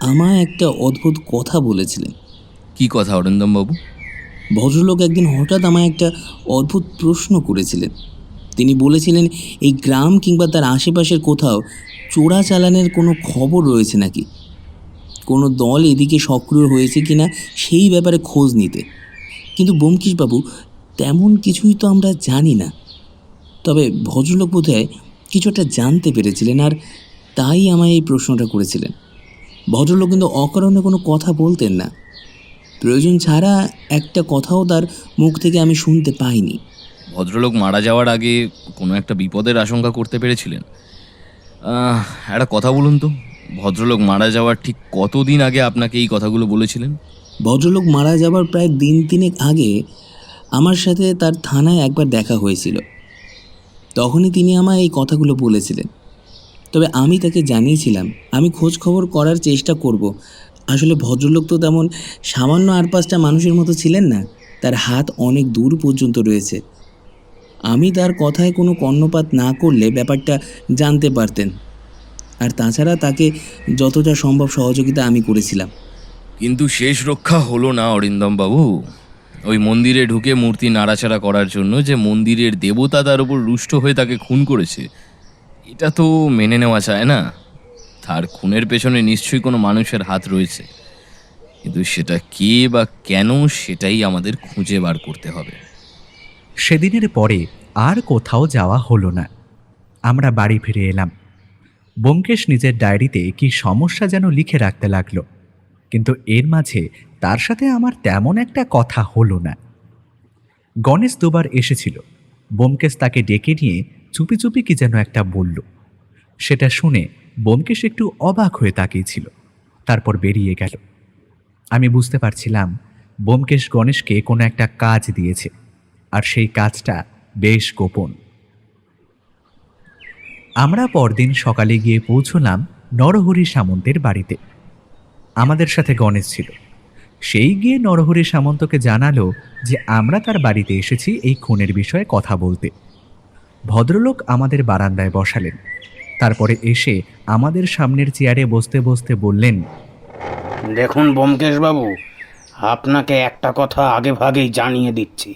আমায় একটা অদ্ভুত কথা বলেছিলেন। কি কথা অরিন্দম বাবু? ভদ্রলোক একদিন হঠাৎ আমায় একটা অদ্ভুত প্রশ্ন করেছিলেন। তিনি বলেছিলেন এই গ্রাম কিংবা তার আশেপাশের কোথাও চোরাচালানের কোনো খবর রয়েছে নাকি, কোনো দল এদিকে সক্রিয় হয়েছে কিনা সেই ব্যাপারে খোঁজ নিতে। কিন্তু ব্যোমকেশবাবু, তেমন কিছুই তো আমরা জানি না। তবে ভদ্রলোক বোধহয় কিছু একটা জানতে পেরেছিলেন, আর তাই আমায় এই প্রশ্নটা করেছিলেন। ভদ্রলোক কিন্তু অকারণে কোনো কথা বলতেন না, প্রয়োজন ছাড়া একটা কথাও তার মুখ থেকে আমি শুনতে পাইনি। ভদ্রলোক মারা যাওয়ার আগে কোনো একটা বিপদের আশঙ্কা করতে পেরেছিলেন? একটা কথা বলুন তো, ভদ্রলোক মারা যাওয়ার ঠিক কতদিন আগে আপনাকে এই কথাগুলো বলেছিলেন? ভদ্রলোক মারা যাবার প্রায় দিন তিনেক আগে আমার সাথে তার থানায় একবার দেখা হয়েছিল। তখনই তিনি আমায় এই কথাগুলো বলেছিলেন। তবে আমি তাকে জানিয়েছিলাম আমি খোঁজ খবর করার চেষ্টা করব। আসলে ভদ্রলোক তো তেমন সামান্য আর পাঁচটা মানুষের মতো ছিলেন না, তার হাত অনেক দূর পর্যন্ত রয়েছে। আমি তার কথায় কোনো কর্ণপাত না করলে ব্যাপারটা জানতে পারতেন, আর তাছাড়া তাকে যতটা সম্ভব সহযোগিতা আমি করেছিলাম। কিন্তু শেষ রক্ষা হলো না অরিন্দম বাবু। ওই মন্দিরে ঢুকে মূর্তি নাড়াচাড়া করার জন্য যে মন্দিরের দেবতা তার উপর রুষ্ট হয়ে তাকে খুন করেছে, এটা তো মেনে নেওয়া যায় না। তার খুনের পেছনে নিশ্চয়ই কোনো মানুষের হাত রয়েছে, কিন্তু সেটা কে বা কেন সেটাই আমাদের খুঁজে বার করতে হবে। সেদিনের পরে আর কোথাও যাওয়া হলো না। আমরা বাড়ি ফিরে এলাম। ব্যোমকেশ নিজের ডায়েরিতে কি সমস্যা যেন লিখে রাখতে লাগলো, কিন্তু এর মাঝে তার সাথে আমার তেমন একটা কথা হলো না। গণেশ দুবার এসেছিল। ব্যোমকেশ তাকে ডেকে নিয়ে চুপি চুপি কি যেন একটা বলল। সেটা শুনে ব্যোমকেশ একটু অবাক হয়ে তাকিয়েছিল, তারপর বেরিয়ে গেল। আমি বুঝতে পারছিলাম ব্যোমকেশ গণেশকে কোনো একটা কাজ দিয়েছে, আর সেই কাজটা বেশ গোপন। আমরা পরদিন সকালে গিয়ে পৌঁছলাম নরহরি সামন্তের বাড়িতে। আমাদের সাথে গণেশ ছিল। সেই গিয়ে নরহরি সামন্তকে জানালো যে আমরা তার বাড়িতে এসেছি এই খুনের বিষয়ে কথা বলতে। ভদ্রলোক আমাদের বারান্দায় বসালেন, তারপরে এসে আমাদের সামনের চেয়ারে বসতে বসতে বললেন, দেখুন ব্যোমকেশবাবু, আপনাকে একটা কথা আগে ভাগেই জানিয়ে দিচ্ছি।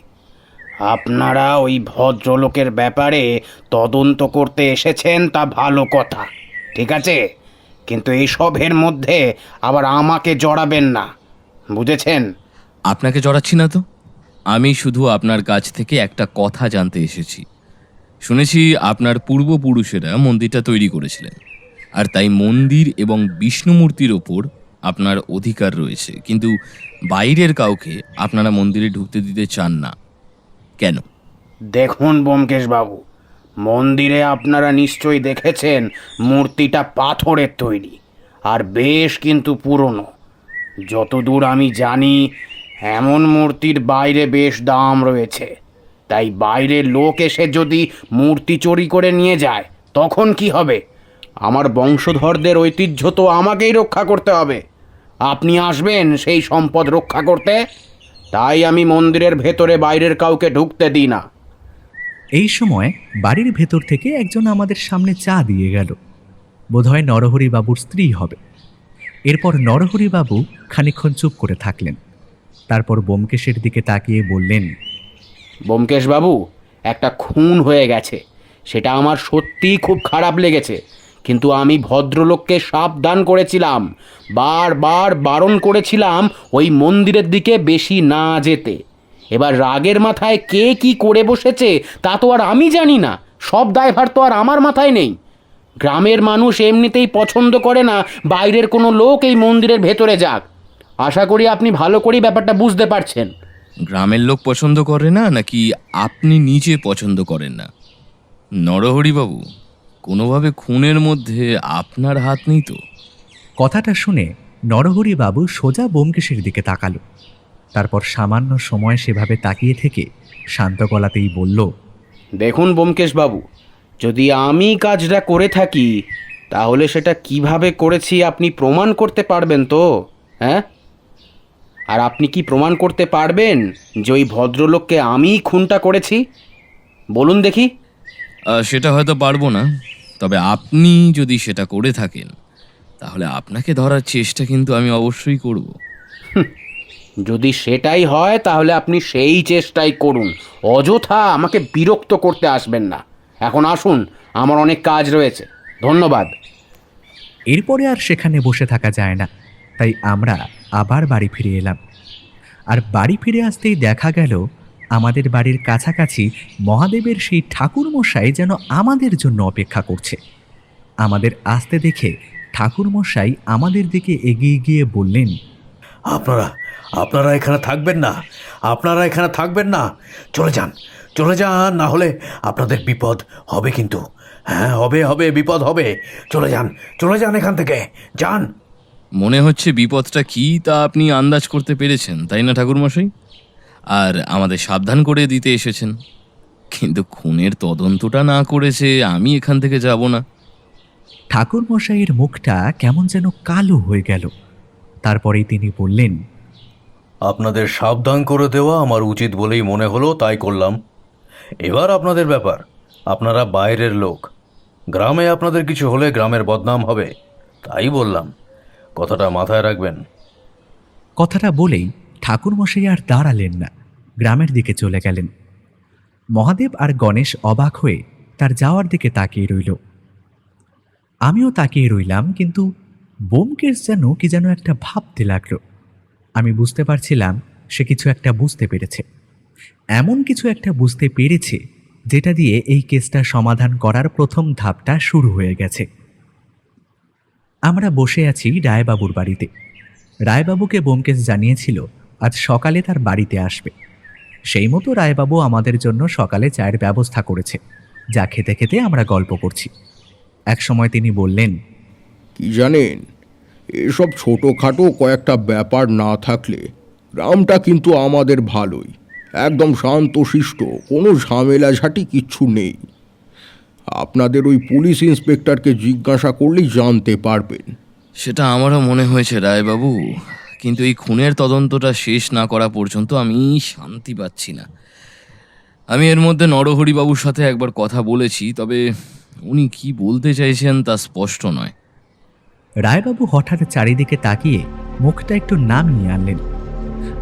আপনারা ওই ভদ্রলোকের ব্যাপারে তদন্ত করতে এসেছেন তা ভালো কথা, ঠিক আছে, কিন্তু এইসবের মধ্যে আবার আমাকে জড়াবেন না, বুঝেছেন? আপনাকে জড়াচ্ছি না তো, আমি শুধু আপনার কাছ থেকে একটা কথা জানতে এসেছি। শুনেছি আপনার পূর্বপুরুষেরা মন্দিরটা তৈরি করেছিলেন, আর তাই মন্দির এবং বিষ্ণু মূর্তির ওপর আপনার অধিকার রয়েছে, কিন্তু বাইরের কাউকে আপনারা মন্দিরে ঢুকতে দিতে চান না কেন? দেখুন ব্যোমকেশবাবু, মন্দিরে আপনারা নিশ্চয়ই দেখেছেন মূর্তিটা পাথরের তৈরি, আর বেশ কিন্তু পুরনো। যতদূর আমি জানি এমন মূর্তির বাইরে বেশ দাম রয়েছে, তাই বাইরের লোক এসে যদি মূর্তি চুরি করে নিয়ে যায় তখন কি হবে? আমার বংশধরদের ঐতিহ্য তো আমাকেই রক্ষা করতে হবে। আপনি আসবেন সেই সম্পদ রক্ষা করতে, তাই আমি মন্দিরের ভেতরে বাইরের কাউকে ঢুকতে দিই না। এই সময় বাড়ির ভেতর থেকে একজন আমাদের সামনে চা দিয়ে গেল। বোধহয় নরহরি বাবুর স্ত্রী হবে। এরপর নরহরি বাবু খানিকক্ষণ চুপ করে থাকলেন, তারপর ব্যোমকেশের দিকে তাকিয়ে বললেন, ব্যোমকেশবাবু, একটা খুন হয়ে গেছে, সেটা আমার সত্যিই খুব খারাপ লেগেছে, কিন্তু আমি ভদ্রলোককে সাবধান করেছিলাম, বারবার বারণ করেছিলাম ওই মন্দিরের দিকে বেশি না যেতে। এবার রাগের মাথায় কে কি করে বসেছে তা তো আর আমি জানি না, সব দায়ভার তো আর আমার মাথায় নেই। গ্রামের মানুষ এমনিতেই পছন্দ করে না বাইরের কোনো লোক এই মন্দিরের ভেতরে যাক। আশা করি আপনি ভালো করেই ব্যাপারটা বুঝতে পারছেন। গ্রামের লোক পছন্দ করে না, নাকি আপনি নিজে পছন্দ করেন না? নরহরিবাবু, কোনোভাবে খুনের মধ্যে আপনার হাত নেই তো? কথাটা শুনে নরহরি বাবু সোজা ব্যোমকেশের দিকে তাকালো, তারপর সামান্য সময় সেভাবে তাকিয়ে থেকে শান্ত গলাতেই বলল, দেখুন ব্যোমকেশবাবু, যদি আমি কাজটা করে থাকি তাহলে সেটা কিভাবে করেছি আপনি প্রমাণ করতে পারবেন তো? হ্যাঁ, আর আপনি কি প্রমাণ করতে পারবেন যে ওই ভদ্রলোককে আমিই খুনটা করেছি? বলুন দেখি। সেটা হয়তো পারবো না, তবে আপনি যদি সেটা করে থাকেন তাহলে আপনাকে ধরার চেষ্টা কিন্তু আমি অবশ্যই করব। যদি সেটাই হয় তাহলে আপনি সেই চেষ্টাই করুন, অযথা আমাকে বিরক্ত করতে আসবেন না। এখন আসুন, আমার অনেক কাজ রয়েছে। ধন্যবাদ। এরপরে আর সেখানে বসে থাকা যায় না, তাই আমরা আবার বাড়ি ফিরে এলাম। আর বাড়ি ফিরে আসতেই দেখা গেল আমাদের বাড়ির কাছাকাছি মহাদেবের সেই ঠাকুরমশাই যেন আমাদের জন্য অপেক্ষা করছে। আমাদের আসতে দেখে ঠাকুরমশাই আমাদের দিকে এগিয়ে গিয়ে বললেন, আপনারা আপনারা এখানে থাকবেন না, আপনারা এখানে থাকবেন না, চলে যান, চলে যান, না হলে আপনাদের বিপদ হবে। কিন্তু হ্যাঁ, হবে হবে, বিপদ হবে। চলে যান, চলে যান এখান থেকে, যান। মনে হচ্ছে বিপদটা কি তা আপনি আন্দাজ করতে পেরেছেন, তাই না ঠাকুরমশাই? আর আমাদের সাবধান করে দিতে এসেছেন। কিন্তু খুনের তদন্তটা না করেছে আমি এখান থেকে যাব না। ঠাকুরমশাইয়ের মুখটা কেমন যেন কালো হয়ে গেল। তারপরেই তিনি বললেন, আপনাদের সাবধান করে দেওয়া আমার উচিত বলেই মনে হলো, তাই করলাম। এবার আপনাদের ব্যাপার, আপনারা বাইরের লোক, গ্রামে আপনাদের কিছু হলে গ্রামের বদনাম হবে, তাই বললাম। কথাটা মাথায় রাখবেন। কথাটা বলেই ঠাকুরমশাই আর দাঁড়ালেন না, গ্রামের দিকে চলে গেলেন। মহাদেব আর গণেশ অবাক হয়ে তার যাওয়ার দিকে তাকিয়ে রইল। আমিও তাকিয়ে রইলাম, কিন্তু ব্যোমকেশ যেন কি যেন একটা ভাবতে লাগলো। আমি বুঝতে পারছিলাম সে কিছু একটা বুঝতে পেরেছে, এমন কিছু একটা বুঝতে পেরেছে যেটা দিয়ে এই কেসটা সমাধান করার প্রথম ধাপটা শুরু হয়ে গেছে। আমরা বসে আছি রায়বাবুর বাড়িতে। রায়বাবুকে ব্যোমকেশ জানিয়েছিল আজ সকালে তার বাড়িতে আসবে। সেই মতো রায়বাবু আমাদের জন্য সকালে চায়ের ব্যবস্থা করেছে, যা খেতে খেতে আমরা গল্প করছি। একসময় তিনি বললেন, কি জানেন, এসব ছোটোখাটো কয়েকটা ব্যাপার না থাকলে গ্রামটা কিন্তু আমাদের ভালোই, একদম শান্তশিষ্ট, কোনো ঝামেলাঝাটি কিচ্ছু নেই। আপনাদের ওই পুলিশ ইন্সপেক্টরকে জিজ্ঞাসা করলেই জানতে পারবেন। সেটা আমারও মনে হয়েছে রায়বাবু, কিন্তু এই খুনের তদন্তটা শেষ না করা পর্যন্ত আমি শান্তি পাচ্ছি না। আমি এর মধ্যে নরহরিবাবুর সাথে একবার কথা বলেছি, তবে উনি কি বলতে চাইছেন তা স্পষ্ট নয়। রায়বাবু হঠাৎ চারিদিকে তাকিয়ে মুখটা একটু নামিয়ে আনলেন।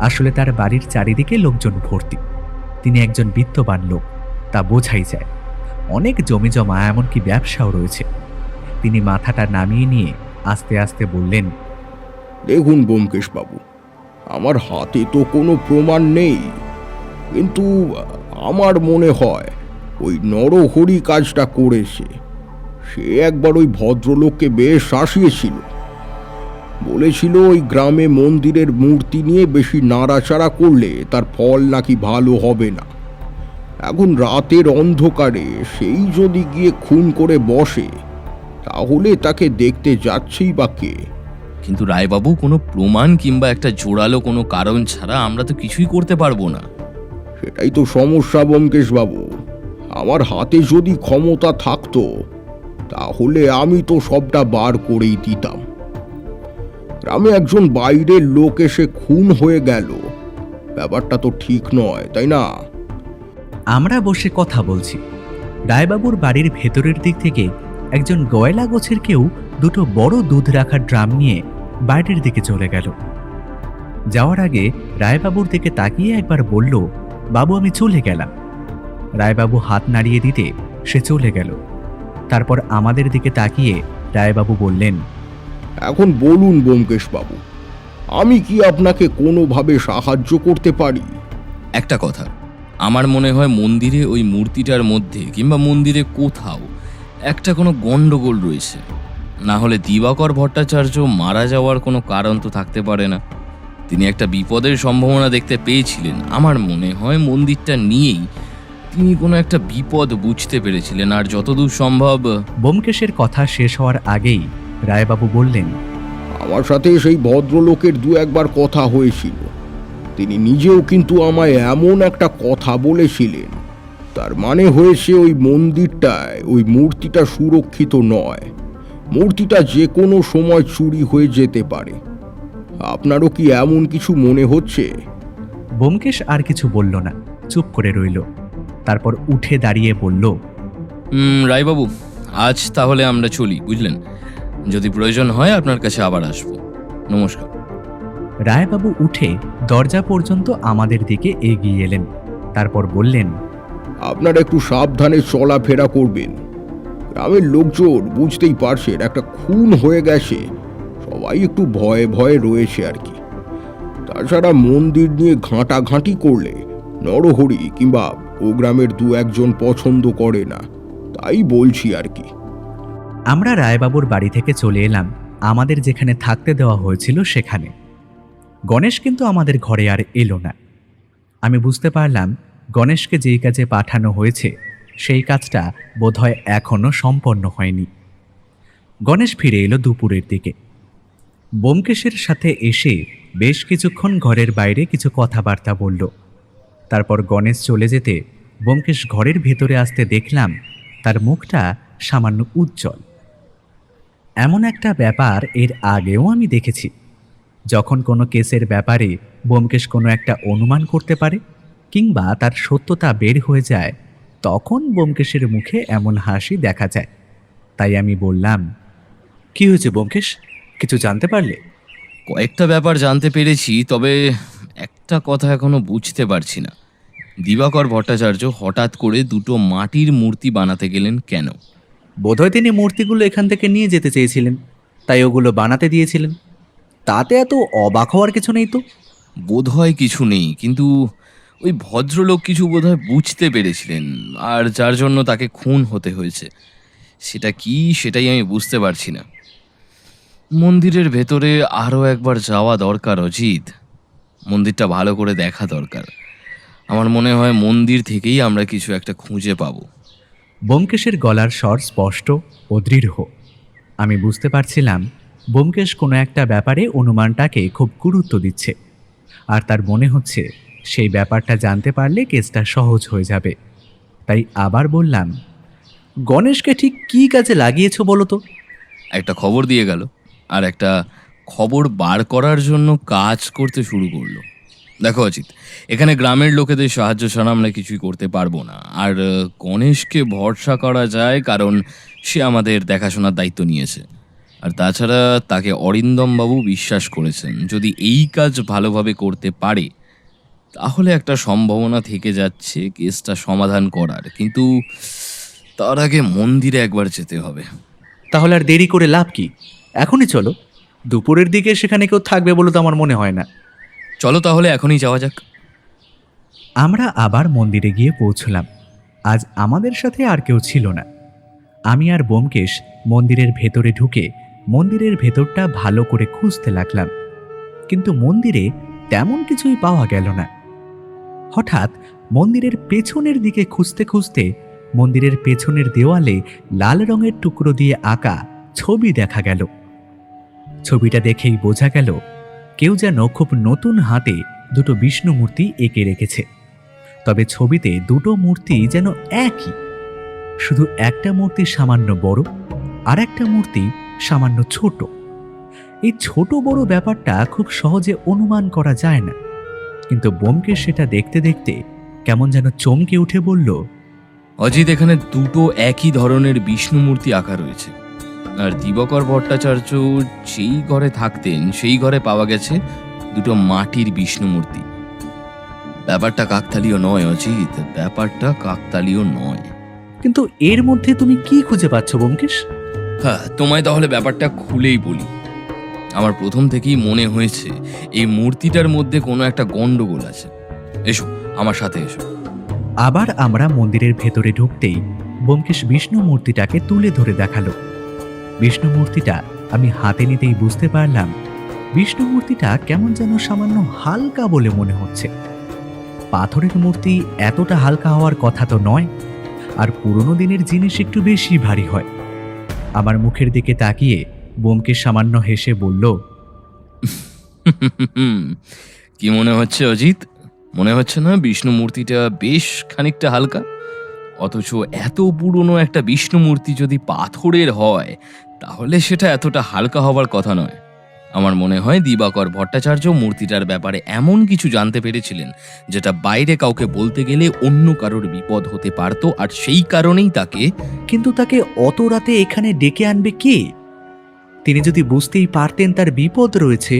আসলে তার বাড়ির চারিদিকে লোকজন ভর্তি। তিনি একজন বিত্তবান লোক, তা বোঝাই যায়। অনেক জমিজমা, এমনকি ব্যবসাও রয়েছে। তিনি মাথাটা নামিয়ে নিয়ে আস্তে আস্তে বললেন, দেখুন ব্যোমকেশবাবু, আমার হাতে তো কোনো প্রমাণ নেই, কিন্তু আমার মনে হয় ওই নরহরি কাজটা করেছে। সে একবার ওই ভদ্রলোককে বেশ শাসিয়েছিল, বলেছিল ওই গ্রামে মন্দিরের মূর্তি নিয়ে বেশি নাড়াচাড়া করলে তার ফল নাকি ভালো হবে না। এখন রাতের অন্ধকারে সেই যদি গিয়ে খুন করে বসে, তাহলে তাকে দেখতে যাচ্ছেই বা কে? কিন্তু রায়বাবু, কোনো প্রমাণ কিংবা একটা জোরালো কোনো কারণ ছাড়া আমরা তো কিছুই করতে পারবো না। সেটাই তো সমস্যা ব্যোমকেশবাবু। আমার হাতে যদি ক্ষমতা থাকতো তাহলে আমি তো সবটা বার করেই দিতাম। গ্রামে একজন বাইরের লোক এসে খুন হয়ে গেল, ব্যাপারটা তো ঠিক নয়, তাই না? আমরা বসে কথা বলছি। রায়বাবুর বাড়ির ভেতরের দিক থেকে একজন গয়লা গোছের কেউ দুটো বড় দুধ রাখার ড্রাম নিয়ে বাইরের দিকে চলে গেল। যাওয়ার আগে রায়বাবুর দিকে তাকিয়ে একবার বলল, বাবু আমি চলে গেলাম। রায়বাবু হাত নাড়িয়ে দিতে সে চলে গেল। তারপর আমাদের দিকে তাকিয়ে রায়বাবু বললেন, এখন বলুন ব্যোমকেশবাবু, আমি কি আপনাকে কোনোভাবে সাহায্য করতে পারি? একটা কথা, আমার মনে হয় মন্দিরে ওই মূর্তিটার মধ্যে কিংবা মন্দিরে কোথাও একটা কোনো গন্ডগোল রয়েছে। না হলে দিবাকর ভট্টাচার্য মারা যাওয়ার কোনো কারণ তো থাকতে পারে না। তিনি একটা বিপদের সম্ভাবনা দেখতে পেয়েছিলেন। আমার মনে হয় মন্দিরটা নিয়েই তিনি কোনো একটা বিপদ বুঝতে পেরেছিলেন। আর যতদূর সম্ভব। ব্যোমকেশের কথা শেষ হওয়ার আগেই রায়বাবু বললেন, আমার সাথে সেই ভদ্রলোকের দু একবার কথা হয়েছিল। তিনি নিজেও কিন্তু আমায় এমন একটা কথা বলেছিলেন, তার মানে হয়েছে ওই মন্দিরটায় ওই মূর্তিটা সুরক্ষিত নয়। মূর্তিটা যে কোনো সময় চুরি হয়ে যেতে পারে। আপনারও কি এমন কিছু মনে হচ্ছে? ব্যোমকেশ আর কিছু বলল না, চুপ করে রইল। তারপর উঠে দাঁড়িয়ে বলল, রায়বাবু, আজ তাহলে আমরা চলি, বুঝলেন? যদি প্রয়োজন হয় আপনার কাছে আবার আসবো। নমস্কার। রায়বাবু উঠে দরজা পর্যন্ত আমাদের দিকে এগিয়ে এলেন, তারপর বললেন, আপনারা একটু সাবধানে চলাফেরা করবেন। গ্রামের লোকজন বুঝতেই পারছেন একটা খুন হয়ে গেছে, সবাই একটু ভয়ে ভয়ে রয়েছে আর কি। তাছাড়া মন্দির নিয়ে ঘাঁটাঘাঁটি করলে নরহরি কিংবা ও গ্রামের দু একজন পছন্দ করে না, তাই বলছি আর কি। আমরা রায়বাবুর বাড়ি থেকে চলে এলাম আমাদের যেখানে থাকতে দেওয়া হয়েছিল সেখানে। গণেশ কিন্তু আমাদের ঘরে আর এলো না। আমি বুঝতে পারলাম গণেশকে যেই কাজে পাঠানো হয়েছে সেই কাজটা বোধহয় এখনো সম্পন্ন হয়নি। গণেশ ফিরে এলো দুপুরের দিকে। ব্যোমকেশের সাথে এসে বেশ কিছুক্ষণ ঘরের বাইরে কিছু কথাবার্তা বলল। তারপর গণেশ চলে যেতে ব্যোমকেশ ঘরের ভেতরে আসতে দেখলাম তার মুখটা সামান্য উজ্জ্বল। এমন একটা ব্যাপার এর আগেও আমি দেখেছি। যখন কোনো কেসের ব্যাপারে ব্যোমকেশ কোনো একটা অনুমান করতে পারে কিংবা তার সত্যতা বের হয়ে যায়, তখন ব্যোমকেশের মুখে এমন হাসি দেখা যায়। তাই আমি বললাম, কি হয়েছে ব্যোমকেশ, কিছু জানতে পারলে? কয়েকটা ব্যাপার জানতে পেরেছি, তবে একটা কথা এখনো বুঝতে পারছি না। দিবাকর ভট্টাচার্য হঠাৎ করে দুটো মাটির মূর্তি বানাতে গেলেন কেন? বোধহয় তিনি মূর্তিগুলো এখান থেকে নিয়ে যেতে চেয়েছিলেন, তাই ওগুলো বানাতে দিয়েছিলেন। তাতে এত অবাক হওয়ার কিছু নেই তো। বোধহয় কিছু নেই, কিন্তু ওই ভদ্রলোক কিছু বোধহয় বুঝতে পেরেছিলেন, আর যার জন্য তাকে খুন হতে হয়েছে। সেটা কি, সেটাই আমি বুঝতে পারছি না। মন্দিরের ভেতরে আরও একবার যাওয়া দরকার অজিত। মন্দিরটা ভালো করে দেখা দরকার। আমার মনে হয় মন্দির থেকেই আমরা কিছু একটা খুঁজে পাবো। ব্যোমকেশের গলার স্বর স্পষ্ট ও দৃঢ়। আমি বুঝতে পারছিলাম ব্যোমকেশ কোনো একটা ব্যাপারে অনুমানটাকে খুব গুরুত্ব দিচ্ছে, আর তার মনে হচ্ছে সেই ব্যাপারটা জানতে পারলে কেসটা সহজ হয়ে যাবে। তাই আবার বললাম, গণেশকে ঠিক কী কাজে লাগিয়েছো বলো তো? একটা খবর দিয়ে গেল, আর একটা খবর বার করার জন্য কাজ করতে শুরু করলো। দেখো অজিত, এখানে গ্রামের লোকেদের সাহায্য ছাড়া আমরা কিছুই করতে পারবো না। আর গণেশকে ভরসা করা যায়, কারণ সে আমাদের দেখাশোনার দায়িত্ব নিয়েছে। আর তাছাড়া তাকে অরিন্দমবাবু বিশ্বাস করেছেন। যদি এই কাজ ভালোভাবে করতে পারে তাহলে একটা সম্ভাবনা থেকে যাচ্ছে কেসটা সমাধান করার। কিন্তু তার আগে মন্দিরে একবার যেতে হবে। তাহলে আর দেরি করে লাভ কি? এখনই চলো। দুপুরের দিকে সেখানে কেউ থাকবে বলে তো আমার মনে হয় না। চলো তাহলে এখনই যাওয়া যাক। আমরা আবার মন্দিরে গিয়ে পৌঁছলাম। আজ আমাদের সাথে আর কেউ ছিল না। আমি আর ব্যোমকেশ মন্দিরের ভেতরে ঢুকে মন্দিরের ভেতরটা ভালো করে খুঁজতে লাগলাম, কিন্তু মন্দিরে তেমন কিছুই পাওয়া গেল না। হঠাৎ মন্দিরের পেছনের দিকে খুঁজতে খুঁজতে মন্দিরের পেছনের দেওয়ালে লাল রঙের টুকরো দিয়ে আঁকা ছবি দেখা গেল। ছবিটা দেখেই বোঝা গেল কেউ যেন খুব নতুন হাতে দুটো বিষ্ণু মূর্তি এঁকে রেখেছে। তবে ছবিতে দুটো মূর্তি যেন একই, শুধু একটা মূর্তি সামান্য বড় আর একটা মূর্তি সামান্য ছোট। এই ছোট বড় ব্যাপারটা খুব সহজে অনুমান করা যায় না, কিন্তু ব্যোমকেশ সেটা দেখতে দেখতে কেমন যেন চমকে উঠে বলল, অজিত, এখানে দুটো একই ধরনের বিষ্ণু মূর্তি আঁকা রয়েছে। আর দিবাকর ভট্টাচার্য যেই ঘরে থাকতেন সেই ঘরে পাওয়া গেছে দুটো মাটির বিষ্ণু মূর্তি। ব্যাপারটা কাকতালীয় নয় অজিত, ব্যাপারটা কাকতালীয় নয়। কিন্তু এর মধ্যে তুমি কি খুঁজে পাচ্ছ ব্যোমকেশ? হ্যাঁ, তোমায় তাহলে ব্যাপারটা খুলেই বলি। আমার প্রথম থেকেই মনে হয়েছে এই মূর্তিটার মধ্যে কোনো একটা গন্ডগোল আছে। এসো আমার সাথে এসো। আবার আমরা মন্দিরের ভেতরে ঢুকতেই ব্যোমকেশ বিষ্ণু মূর্তিটাকে তুলে ধরে দেখালো। বিষ্ণু মূর্তিটা আমি হাতে নিতেই বুঝতে পারলাম বিষ্ণু মূর্তিটা কেমন যেন সামান্য হালকা বলে মনে হচ্ছে। পাথরের মূর্তি এতটা হালকা হওয়ার কথা তো নয়, আর পুরনো দিনের জিনিস একটু বেশি ভারী হয়। আমার মুখের দিকে তাকিয়ে ব্যোমকেশ সামান্য হেসে বলল, কি মনে হচ্ছে অজিত? মনে হচ্ছে না বিষ্ণু মূর্তিটা বেশ খানিকটা হালকা? অথচ এত পুরনো একটা বিষ্ণু মূর্তি যদি পাথরের হয় তাহলে সেটা এতটা হালকা হবার কথা নয়। আমার মনে হয় দিবাকর ভট্টাচার্য মূর্তিটার ব্যাপারে এমন কিছু জানতে পেরেছিলেন যেটা বাইরে কাউকে বলতে গেলে অন্য কারোর বিপদ হতে পারত, আর সেই কারণেই তাকে। কিন্তু তাকে অত রাতে এখানে ডেকে আনবে কে? তিনি যদি বুঝতেই পারতেন তার বিপদ রয়েছে,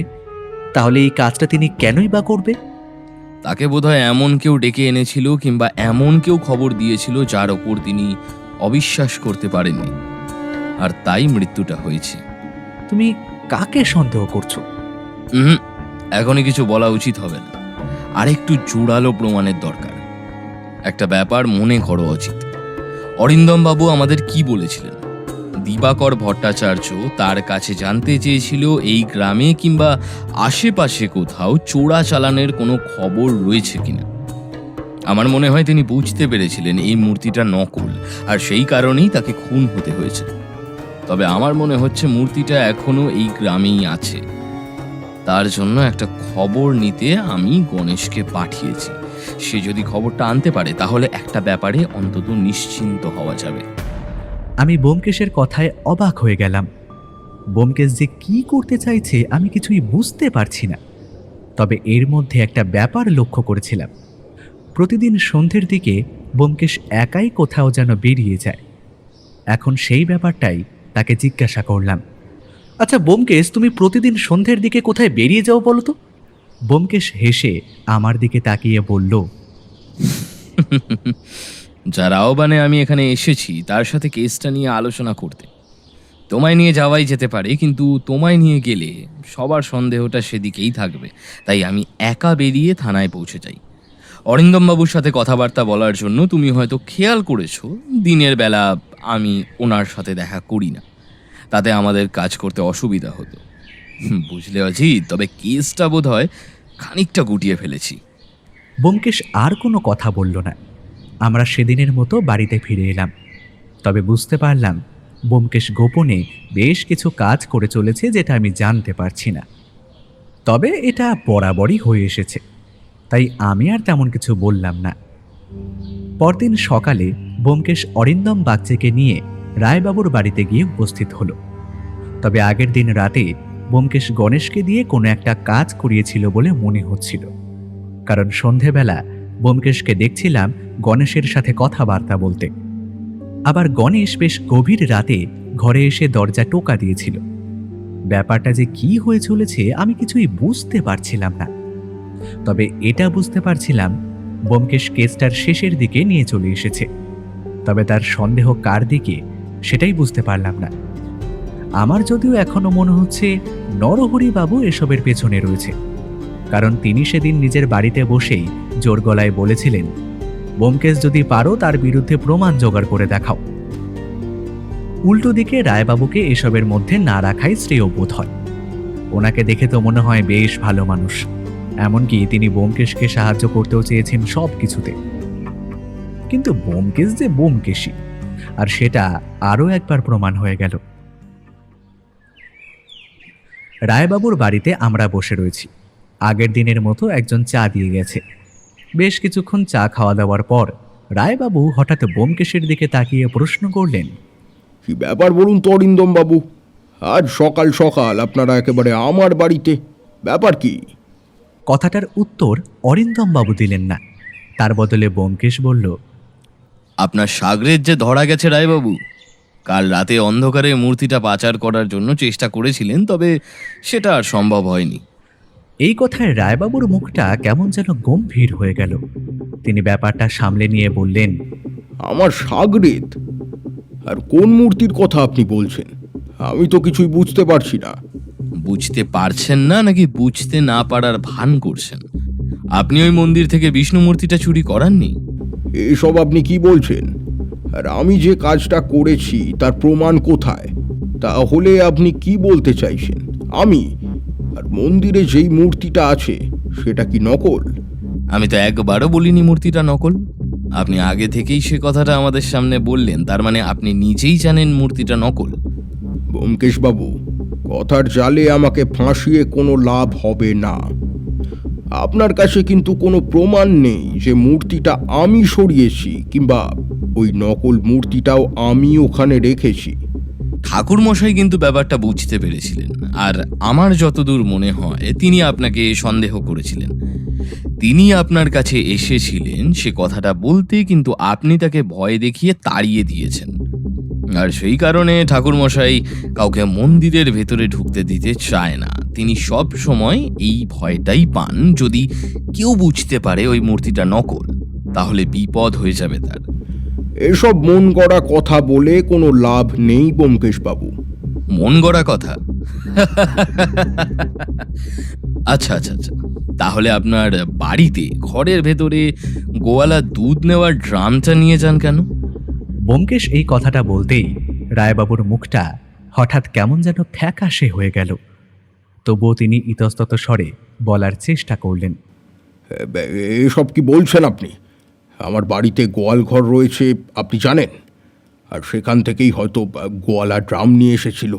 তাহলে এই কাজটা তিনি কেনই বা করবে? তাকে বোধহয় এমন কেউ ডেকে এনেছিল কিংবা এমন কেউ খবর দিয়েছিল যার ওপর তিনি অবিশ্বাস করতে পারেননি, আর তাই মৃত্যুটা হয়েছে। তুমি কাকে সন্দেহ করছো? এখনই কিছু বলা উচিত হবে না, আর একটু জোরালো প্রমাণের দরকার। একটা ব্যাপার মনে করো অজিত, অরিন্দম বাবু আমাদের কি বলেছিলেন? দিবাকর ভট্টাচার্য তার কাছে জানতে চেয়েছিল এই গ্রামে কিংবা আশেপাশে কোথাও চোরা চালানের কোনো খবর রয়েছে কিনা। আমার মনে হয় তিনি বুঝতে পেরেছিলেন এই মূর্তিটা নকল, আর সেই কারণেই তাকে খুন হতে হয়েছে। তবে আমার মনে হচ্ছে মূর্তিটা এখনো এই গ্রামেই আছে। তার জন্য একটা খবর নিতে আমি গণেশকে পাঠিয়েছি। সে যদি খবরটা আনতে পারে তাহলে একটা ব্যাপারে অন্তত নিশ্চিন্ত হওয়া যাবে। আমি ব্যোমকেশের কথায় অবাক হয়ে গেলাম। ব্যোমকেশ যে কি করতে চাইছে আমি কিছুই বুঝতে পারছি না। তবে এর মধ্যে একটা ব্যাপার লক্ষ্য করেছিলাম। প্রতিদিন সন্ধ্যের দিকে ব্যোমকেশ একাই কোথাও যেন বেরিয়ে যায়। এখন সেই ব্যাপারটাই তাকে জিজ্ঞাসা করলাম। আচ্ছা ব্যোমকেশ, তুমি প্রতিদিন সন্ধ্যের দিকে কোথায় বেরিয়ে যাও বলো তো? ব্যোমকেশ হেসে আমার দিকে তাকিয়ে বলল, যার আহ্বানে আমি এখানে এসেছি তার সাথে কেসটা নিয়ে আলোচনা করতে। তোমায় নিয়ে যাওয়াই যেতে পারে, কিন্তু তোমায় নিয়ে গেলে সবার সন্দেহটা সেদিকেই থাকবে, তাই আমি একা বেরিয়ে থানায় পৌঁছে যাই। অরিন্দমবাবুর সাথে কথাবার্তা বলার জন্য তুমি হয়তো খেয়াল করেছো দিনের বেলা আমি ওনার সাথে দেখা করি না, তাতে আমাদের কাজ করতে অসুবিধা হতো। বুঝলে অজিত, তবে কেসটা বোধ হয় খানিকটা গুটিয়ে ফেলেছি। ব্যোমকেশ আর কোনো কথা বলল না। আমরা সেদিনের মতো বাড়িতে ফিরে এলাম। তবে বুঝতে পারলাম ব্যোমকেশ গোপনে বেশ কিছু কাজ করে চলেছে, যেটা আমি জানতে পারছি না। তবে এটা বরাবরই হয়ে এসেছে, তাই আমি আর তেমন কিছু বললাম না। পরদিন সকালে ব্যোমকেশ অরিন্দম বাগচিকে নিয়ে রায়বাবুর বাড়িতে গিয়ে উপস্থিত হলো। তবে আগের দিন রাতে ব্যোমকেশ গণেশকে দিয়ে কোনো একটা কাজ করিয়েছিল বলে মনে হচ্ছিল, কারণ সন্ধেবেলা ব্যোমকেশকে দেখছিলাম গণেশের সাথে কথাবার্তা বলতে। আবার গণেশ বেশ গভীর রাতে ঘরে এসে দরজা টোকা দিয়েছিল। ব্যাপারটা যে কি হয়ে চলেছে আমি কিছুই বুঝতে পারছিলাম না। তবে এটা বুঝতে পারছিলাম ব্যোমকেশ কেসটার শেষের দিকে নিয়ে চলে এসেছে। তবে তার সন্দেহ কার দিকে সেটাই বুঝতে পারলাম না। আমার যদিও এখনো মনে হচ্ছে নরহরি বাবু এসবের পেছনে রয়েছে, কারণ তিনি সেদিন নিজের বাড়িতে বসেই জোর গলায় বলেছিলেন, ব্যোমকেশ যদি পারো তার বিরুদ্ধে প্রমাণ জোগাড় করে দেখাও। উল্টো দিকে রায়বাবুকে এসবের মধ্যে না রাখাই শ্রেয় বোধ হয়। ওনাকে দেখে তো মনে হয় বেশ ভালো মানুষ, এমনকি তিনি ব্যোমকেশকে সাহায্য করতেও চেয়েছেন সব কিছুতে। কিন্তু ব্যোমকেশ যে ব্যোমকেশই, আর সেটা আরও একবার প্রমাণ হয়ে গেল। রায়বাবুর বাড়িতে আমরা বসে রয়েছি। আগের দিনের মতো একজন চা দিয়ে গেছে। বেশ কিছুক্ষণ চা খাওয়া দাওয়ার পর রায়বাবু হঠাৎ ব্যোমকেশের দিকে তাকিয়ে প্রশ্ন করলেন, কি ব্যাপার বলুন তো অরিন্দম বাবু, আজ সকাল সকাল আপনারা একেবারে আমার বাড়িতে, ব্যাপার কি? কথাটার উত্তর অরিন্দম বাবু দিলেন না। তার বদলে ব্যোমকেশ বলল, আপনার সাগরের যে ধরা গেছে রায়বাবু, কাল রাতে অন্ধকারে মূর্তিটা পাচার করার জন্য চেষ্টা করেছিলেন, তবে সেটা আর সম্ভব হয়নি। এই কথায় রায়বাবুর মুখটা কেমন যেন গম্ভীর হয়ে গেল। তিনি ব্যাপারটা সামলে নিয়ে বললেন, আমার সাগরেদ? আর কোন মূর্তির কথা আপনি বলছেন? আমি তো কিছুই বুঝতে পারছি না। বুঝতে পারছেন না নাকি বুঝতে না পারার ভান করছেন? আপনি ওই মন্দির থেকে বিষ্ণু মূর্তিটা চুরি করাননি? এসব আপনি কি বলছেন? আর আমি যে কাজটা করেছি তার প্রমাণ কোথায়? তাহলে আপনি কি বলতে চাইছেন? আমি আর মন্দিরে যেই মূর্তিটা আছে সেটা কি নকল? আমি তো একবারও বলিনি মূর্তিটা নকল। আপনি আগে থেকেই সে কথাটা আমাদের সামনে বললেন, তার মানে আপনি নিজেই জানেন মূর্তিটা নকল। ব্যোমকেশ বাবু, কথার জালে আমাকে ফাঁসিয়ে কোনো লাভ হবে না। আপনার কাছে কিন্তু কোনো প্রমাণ নেই যে মূর্তিটা আমি সরিয়েছি, কিংবা ওই নকল মূর্তিটাও আমি ওখানে রেখেছি। ঠাকুর মশাই কিন্তু ব্যাপারটা বুঝতে পেরেছিলেন, আর আমার যতদূর মনে হয় তিনি আপনাকে সন্দেহ করেছিলেন। তিনি আপনার কাছে এসেছিলেন সে কথাটা বলতে, কিন্তু আপনি তাকে ভয় দেখিয়ে তাড়িয়ে দিয়েছেন। আর সেই কারণে ঠাকুর মশাই কাউকে মন্দিরের ভেতরে ঢুকতে দিতে চায় না, তিনি সব সময় এই ভয়টাই পান, যদি কেউ বুঝতে পারে ওই মূর্তিটা নকল, তাহলে বিপদ হয়ে যাবে তার। এসব মন গড়া কথা বলে কোনো লাভ নেই ব্যোমকেশবাবু। মন গড়া কথা? আচ্ছা আচ্ছা আচ্ছা, তাহলে আপনার বাড়িতে ঘরের ভেতরে গোয়ালা দুধ নেওয়ার ড্রামটা নিয়ে যান কেন? ব্যোমকেশ এই কথাটা বলতেই রায়বাবুর মুখটা হঠাৎ কেমন যেন ফ্যাকাশে হয়ে গেল। তবুও তিনি ইতস্তত স্বরে বলার চেষ্টা করলেন। এসব কি বলছেন আপনি? আমার বাড়িতে গোয়াল ঘর রয়েছে আপনি জানেন, আর সেখান থেকেই হয়তো গোয়ালা ড্রাম নিয়ে এসেছিল।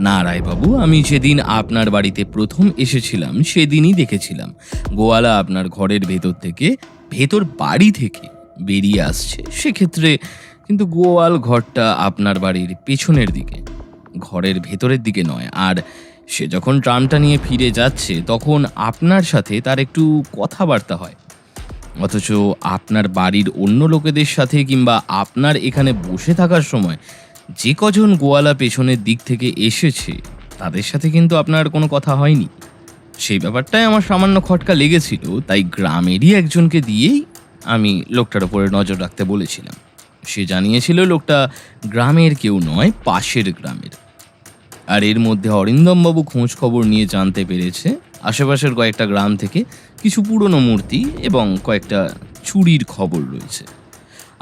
না রায়বাবু, আমি যেদিন আপনার বাড়িতে প্রথম এসেছিলাম সেদিনই দেখেছিলাম গোয়ালা আপনার ঘরের ভেতর বাড়ি থেকে বেরিয়ে আসছে। সেক্ষেত্রে কিন্তু গোয়াল ঘরটা আপনার বাড়ির পেছনের দিকে, ঘরের ভেতরের দিকে নয়। আর সে যখন ট্রামটা নিয়ে ফিরে যাচ্ছে তখন আপনার সাথে তার একটু কথাবার্তা হয়, অথচ আপনার বাড়ির অন্য লোকেদের সাথে কিংবা আপনার এখানে বসে থাকার সময় যে কজন গোয়ালা পেছনের দিক থেকে এসেছে তাদের সাথে কিন্তু আপনার কোনো কথা হয়নি। সেই ব্যাপারটাই আমার সামান্য খটকা লেগেছিল, তাই গ্রামেরই একজনকে দিয়েই আমি লোকটার উপরে নজর রাখতে বলেছিলাম। সে জানিয়েছিল লোকটা গ্রামের কেউ নয়, পাশের গ্রামের। আর এর মধ্যে অরিন্দমবাবু খোঁজ খবর নিয়ে জানতে পেরেছে আশেপাশের কয়েকটা গ্রাম থেকে কিছু পুরনো মূর্তি এবং কয়েকটা চুরির খবর রয়েছে।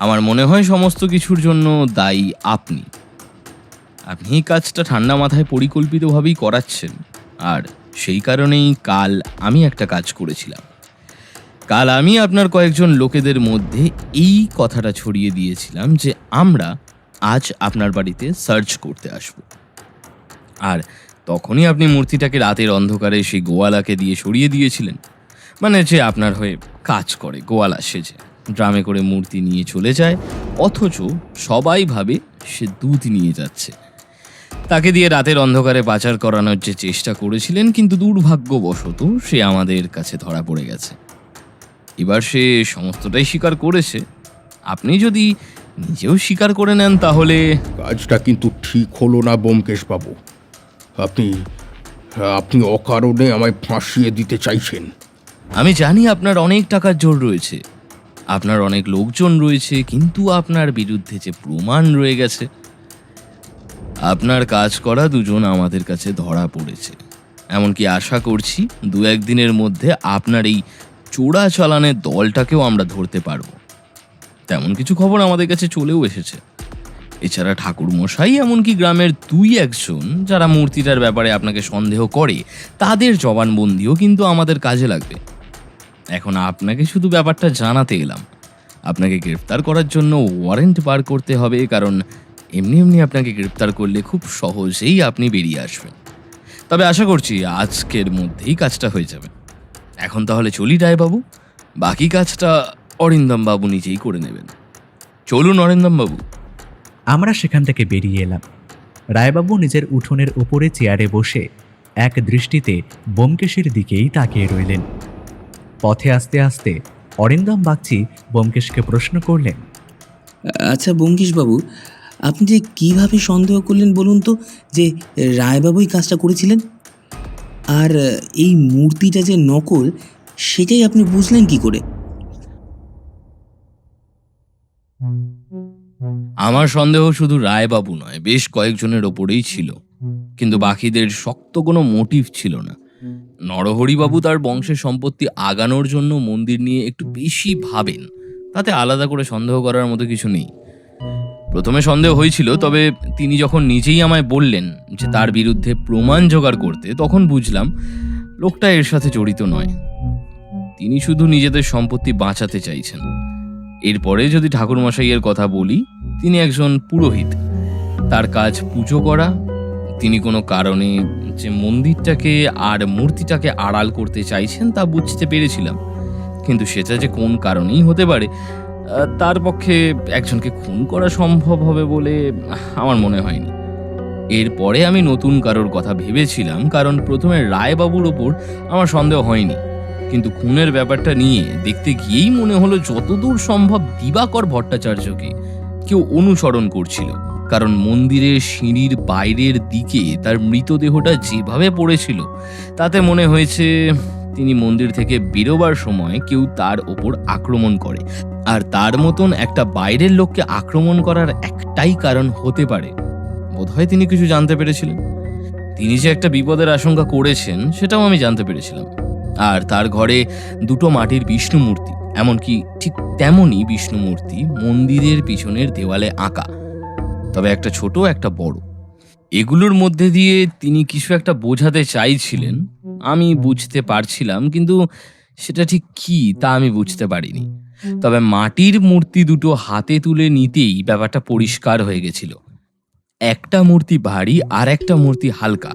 আমার মনে হয় সমস্ত কিছুর জন্য দায়ী আপনি। আপনি এই কাজটা ঠান্ডা মাথায় পরিকল্পিতভাবেই করাচ্ছেন, আর সেই কারণেই কাল আমি একটা কাজ করেছিলাম। কাল আমি আপনার কয়েকজন লোকেদের মধ্যে এই কথাটা ছড়িয়ে দিয়েছিলাম যে আমরা আজ আপনার বাড়িতে সার্চ করতে আসব। আর তখনই আপনি মূর্তিটাকে রাতের অন্ধকারে সেই গোয়ালাকে দিয়ে সরিয়ে দিয়েছিলেন, মানে যে আপনার হয়ে কাজ করে গোয়ালা সেজে ড্রামে করে মূর্তি নিয়ে চলে যায়, অথচ সবাই ভাবে সে দুধ নিয়ে যাচ্ছে। তাকে দিয়ে রাতের অন্ধকারে পাচার করানোর যে চেষ্টা করেছিলেন, কিন্তু দুর্ভাগ্যবশত সে আমাদের কাছে ধরা পড়ে গেছে। এবার সে সমস্তটাই স্বীকার করেছে। আপনি যদি নিজেও স্বীকার করে নেন তাহলে কাজটা কিন্তু ঠিক হলো না ব্যোমকেশবাবু। আপনি আপনি অকারণে আমায় ফাঁসিয়ে দিতে চাইছেন। আমি জানি আপনার অনেক টাকার জোর রয়েছে, আপনার অনেক লোকজন রয়েছে, কিন্তু আপনার বিরুদ্ধে যে প্রমাণ রয়ে গেছে, আপনার কাজ করা দুজন আমাদের কাছে ধরা পড়েছে। এমনকি আশা করছি 2-1 দিনের মধ্যে আপনার এই চোরা চালানের দলটাকেও আমরা ধরতে পারবো। তেমন কিছু খবর আমাদের কাছে চলেও এসেছে। এছাড়া ঠাকুর মশাই এমনকি গ্রামের 2-1 জন যারা মূর্তিটার ব্যাপারে আপনাকে সন্দেহ করে তাদের জবানবন্দিও কিন্তু আমাদের কাজে লাগবে। এখন আপনাকে শুধু ব্যাপারটা জানাতে এলাম। আপনাকে গ্রেফতার করার জন্য ওয়ারেন্ট বার করতে হবে, কারণ এমনি এমনি আপনাকে গ্রেফতার করলে খুব সহজেই আপনি বেরিয়ে আসবেন। তবে আশা করছি আজকের মধ্যেই কাজটা হয়ে যাবে। এখন তাহলে চলি রায়বাবু, বাকি কাজটা অরিন্দমবাবু নিজেই করে নেবেন। চলুন অরিন্দমবাবু। আমরা সেখান থেকে বেরিয়ে এলাম। রায়বাবু নিজের উঠোনের উপরে চেয়ারে বসে এক দৃষ্টিতে ব্যোমকেশের দিকেই তাকিয়ে রইলেন। পথে আসতে আসতে অরিন্দম বাগচি ব্যোমকেশকে প্রশ্ন করলেন, আচ্ছা ব্যোমকেশবাবু, আপনি যে কিভাবে সন্দেহ করলেন বলুন তো যে রায়বাবুই কাজটা করেছিলেন? আর এই মূর্তিটা যে নকল সেটাই আপনি বুঝলেন কি করে? আমার সন্দেহ শুধু রায়বাবু নয়, বেশ কয়েকজনের ওপরেই ছিল, কিন্তু বাকিদের শক্ত কোনো মোটিভ ছিল না। নরহরিবাবু তার বংশের সম্পত্তি আগানোর জন্য মন্দির নিয়ে একটু বেশি ভাবেন, তাতে আলাদা করে সন্দেহ করার মতো কিছু নেই। প্রথমে সন্দেহ হয়েছিল, তবে তিনি যখন নিজেই আমায় বললেন যে তার বিরুদ্ধে প্রমাণ জোগাড় করতে, তখন বুঝলাম লোকটা এর সাথে জড়িত নয়। তিনি শুধু নিজেদের সম্পত্তি বাঁচাতে চাইছেন। এরপরে যদি ঠাকুরমশাইয়ের কথা বলি, তিনি একজন পুরোহিত, তার কাজ পুজো করা। তিনি কোনো কারণে যে মন্দিরটাকে আর মূর্তিটাকে আড়াল করতে চাইছেন তা বুঝতে পেরেছিলাম, কিন্তু সেটা যে কোন কারণেই হতে পারে তার পক্ষে একজনকে খুন করা সম্ভব হবে বলে আমার মনে হয়নি। এরপরে আমি নতুন কারোর কথা ভেবেছিলাম, কারণ প্রথমে রায়বাবুর ওপর আমার সন্দেহ হয়নি, কিন্তু খুনের ব্যাপারটা নিয়ে দেখতে গিয়েই মনে হলো যতদূর সম্ভব দিবাকর ভট্টাচার্যকে কেউ অনুসরণ করছিল, কারণ মন্দিরের সিঁড়ির বাইরের দিকে তার মৃতদেহটা যেভাবে পড়েছিল তাতে মনে হয়েছে তিনি মন্দির থেকে বেরোবার সময় কেউ তার ওপর আক্রমণ করে। আর তার মতন একটা বাইরের লোককে আক্রমণ করার একটাই কারণ হতে পারে, বোধহয় তিনি কিছু জানতে পেরেছিলেন। তিনি যে একটা বিপদের আশঙ্কা করেছেন সেটাও আমি জানতে পেরেছিলাম। আর তার ঘরে দুটো মাটির বিষ্ণু মূর্তি, এমনকি ঠিক তেমনই বিষ্ণু মূর্তি মন্দিরের পিছনের দেওয়ালে আঁকা, তবে একটা ছোট একটা বড়। এগুলোর মধ্যে দিয়ে তিনি কিছু একটা বোঝাতে চাইছিলেন, আমি বুঝতে পারছিলাম, কিন্তু সেটা ঠিক কি তা আমি বুঝতে পারিনি। তবে মাটির মূর্তি দুটো হাতে তুলে নিতেই ব্যাপারটা পরিষ্কার হয়ে গেছিল। একটা মূর্তি ভারী আর একটা মূর্তি হালকা,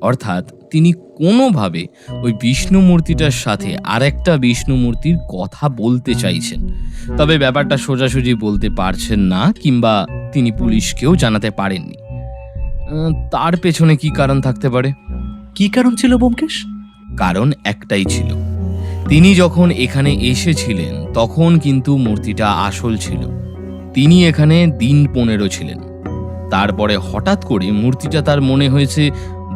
অর্থাৎ তিনি কোনোভাবে ওই বিষ্ণু মূর্তিটার সাথে আরেকটা বিষ্ণু মূর্তির কথা বলতে চাইছেন, তবে ব্যাপারটা সোজাসুজি বলতে পারছেন না, কিংবা তিনি পুলিশকেও জানাতে পারেননি। তার পেছনে কি কারণ থাকতে পারে? কি কারণ ছিল ব্যোমকেশ? কারণ একটাই ছিল, তিনি যখন এখানে এসেছিলেন তখন কিন্তু মূর্তিটা আসল ছিল। তিনি এখানে দিন 15 ছিলেন। তারপরে হঠাৎ করে মূর্তিটা তার মনে হয়েছে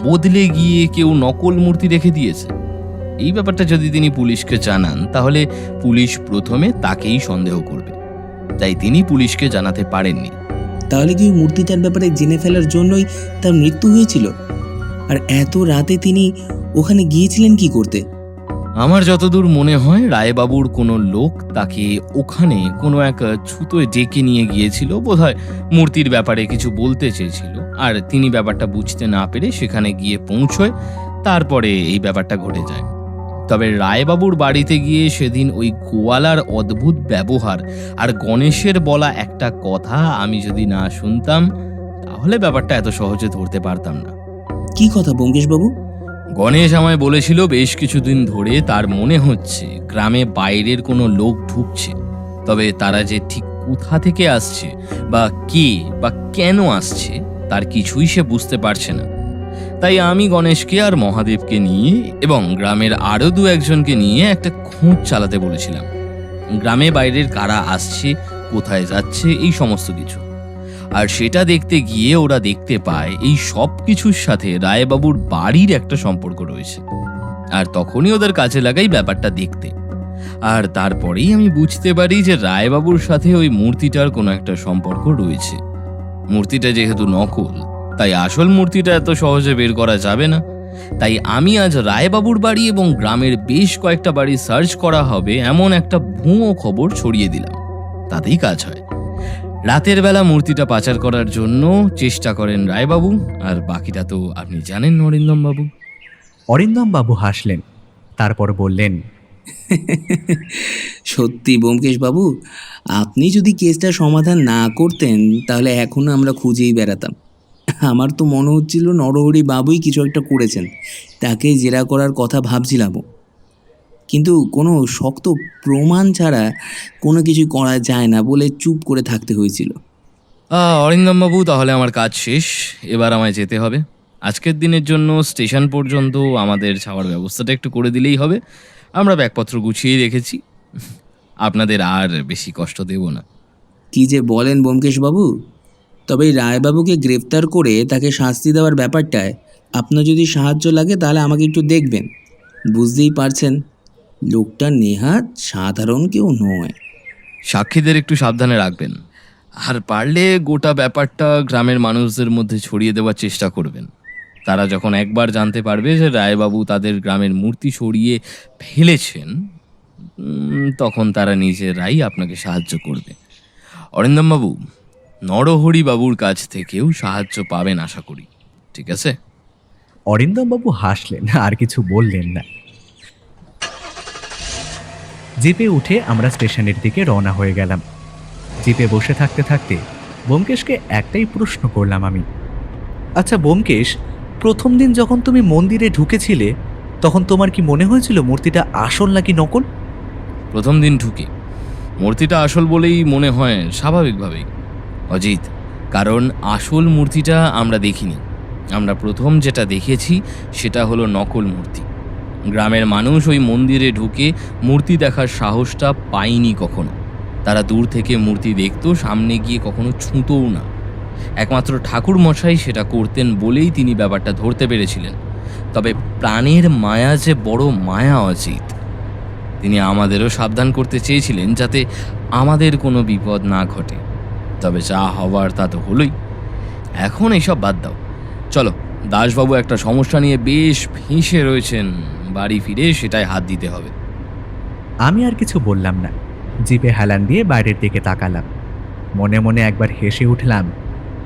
বদলে গিয়ে কেউ নকল মূর্তি রেখে দিয়েছে। এই ব্যাপারটা যদি তিনি পুলিশকে জানান তাহলে পুলিশ প্রথমে তাকেই সন্দেহ করবে, তাই তিনি পুলিশকে জানাতে পারেননি। তাহলে কি ওই মূর্তিটার ব্যাপারে জেনে ফেলার জন্যই তার মৃত্যু হয়েছিল? আর এত রাতে তিনি ওখানে গিয়েছিলেন কি করতে? আমার যতদূর মনে হয় রায়বাবুর কোনো লোক তাকে ওখানে কোনো এক ছুতোয় ডেকে নিয়ে গিয়েছিল, বোধহয় মূর্তির ব্যাপারে কিছু বলতে চেয়েছিল, আর তিনি ব্যাপারটা বুঝতে না পেরে সেখানে গিয়ে পৌঁছয়, তারপরে এই ব্যাপারটা ঘটে যায়। তবে রায়বাবুর বাড়িতে গিয়ে সেদিন ওই গোয়ালার অদ্ভুত ব্যবহার আর গণেশের বলা একটা কথা আমি যদি না শুনতাম তাহলে ব্যাপারটা এত সহজে ধরতে পারতাম না। কি কথা ব্যোমকেশ বাবু? গণেশ আমায় বলেছিল বেশ কিছুদিন ধরে তার মনে হচ্ছে গ্রামে বাইরের কোনো লোক ঢুকছে, তবে তারা যে ঠিক কোথা থেকে আসছে বা কে বা কেন আসছে তার কিছুই সে বুঝতে পারছে না। তাই আমি গণেশকে আর মহাদেবকে নিয়ে এবং গ্রামের আরো 2-1জনকে নিয়ে একটা খোঁজ চালাতে বলেছিলাম। গ্রামে বাইরের কারা আসছে, কোথায় যাচ্ছে, এই সমস্ত কিছু। আর সেটা দেখতে গিয়ে ওরা দেখতে পায় এই সব কিছুর সাথে রায়বাবুর বাড়ির একটা সম্পর্ক রয়েছে, আর তখনই ওদের কাজে লাগাই ব্যাপারটা দেখতে। আর তারপরেই আমি বুঝতে পারি যে রায়বাবুর সাথে ওই মূর্তিটার কোনো একটা সম্পর্ক রয়েছে। মূর্তিটা যেহেতু নকল, তাই আসল মূর্তিটা এত সহজে বের করা যাবে না। তাই আমি আজ রায়বাবুর বাড়ি এবং গ্রামের বেশ কয়েকটা বাড়ি সার্চ করা হবে এমন একটা ভুয়ো খবর ছড়িয়ে দিলাম, তাতেই কাজ হয়। রাতের বেলা মূর্তিটা পাচার করার জন্য চেষ্টা করেন রায়বাবু, আর বাকিটা তো আপনি জানেন অরিন্দম বাবু। অরিন্দম বাবু হাসলেন, তারপর বললেন, সত্যি ব্যোমকেশ বাবু, আপনি যদি কেসটা সমাধান না করতেন তাহলে এখনো আমরা খুঁজেই বেড়াতাম। আমার তো মনে হচ্ছিল নরহরি বাবুই কিছু একটা করেছেন, তাকে জেরা করার কথা ভাবছিলামও, কিন্তু কোনো শক্ত প্রমাণ ছাড়া কোনো কিছু করা যায় না বলে চুপ করে থাকতে হয়েছিল। অরিন্দম বাবু, তাহলে আমার কাজ শেষ, এবার আমায় যেতে হবে। আজকের দিনের জন্য স্টেশন পর্যন্ত আমাদের যাওয়ার ব্যবস্থাটা একটু করে দিলেই হবে। আমরা ব্যাগপত্র গুছিয়ে রেখেছি, আপনাদের আর বেশি কষ্ট দেব না। কি যে বলেন ব্যোমকেশ বাবু, তবে এই রায়বাবুকে গ্রেফতার করে তাকে শাস্তি দেওয়ার ব্যাপারটায় আপনার যদি সাহায্য লাগে তাহলে আমাকে একটু দেখবেন। বুঝতেই পারছেন লোকটা নেহাত সাধারণ কেউ নয়। সাক্ষীদের একটু সাবধানে রাখবেন, আর পারলে গোটা ব্যাপারটা গ্রামের মানুষদের মধ্যে ছড়িয়ে দেওয়ার চেষ্টা করবেন। তারা যখন একবার জানতে পারবে যে রায়বাবু তাদের গ্রামের মূর্তি সরিয়ে ফেলেছেন, তখন তারা নিজেরাই আপনাকে সাহায্য করবে। অরিন্দম বাবু, নরহরি বাবুর কাছ থেকেও সাহায্য পাবেন আশা করি, ঠিক আছে? অরিন্দম বাবু হাসলেন, আর কিছু বললেন না। জিপে উঠে আমরা স্টেশনের দিকে রওনা হয়ে গেলাম। জিপে বসে থাকতে থাকতে ব্যোমকেশকে একটাই প্রশ্ন করলাম আমি, আচ্ছা ব্যোমকেশ, প্রথম দিন যখন তুমি মন্দিরে ঢুকেছিলে তখন তোমার কি মনে হয়েছিল মূর্তিটা আসল নাকি নকল? প্রথম দিন ঢুকে মূর্তিটা আসল বলেই মনে হয় স্বাভাবিকভাবেই অজিত, কারণ আসল মূর্তিটা আমরা দেখিনি। আমরা প্রথম যেটা দেখেছি সেটা হলো নকল মূর্তি। গ্রামের মানুষ ওই মন্দিরে ঢুকে মূর্তি দেখার সাহসটা পায়নি কখনো। তারা দূর থেকে মূর্তি দেখতো, সামনে গিয়ে কখনো ছুঁতোও না। একমাত্র ঠাকুর মশাই সেটা করতেন বলেই তিনি ব্যাপারটা ধরতে পেরেছিলেন। তবে প্রাণের মায়া যে বড় মায়া অজিত। তিনি আমাদেরও সাবধান করতে চেয়েছিলেন যাতে আমাদের কোনো বিপদ না ঘটে। তবে যা হওয়ার তা তো হলোই। এখন এইসব বাদ দাও, চলো। দাসবাবু একটা সমস্যা নিয়ে বেশ ফেঁসে রয়েছেন, বাড়ি ফিরে সেটাই হাত দিতে হবে। আমি আর কিছু বললাম না, জিপে হেলান দিয়ে বাইরের দিকে তাকালাম। মনে মনে একবার হেসে উঠলাম।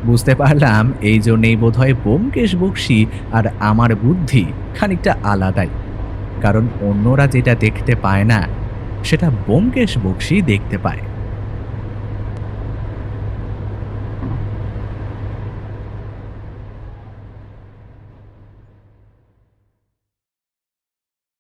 বুঝতে পারলাম এই জন্যেই বোধহয় ব্যোমকেশ বক্সী আর আমার বুদ্ধি খানিকটা আলাদাই। কারণ অন্যরা যেটা দেখতে পায় না সেটা ব্যোমকেশ বক্সী দেখতে পায়।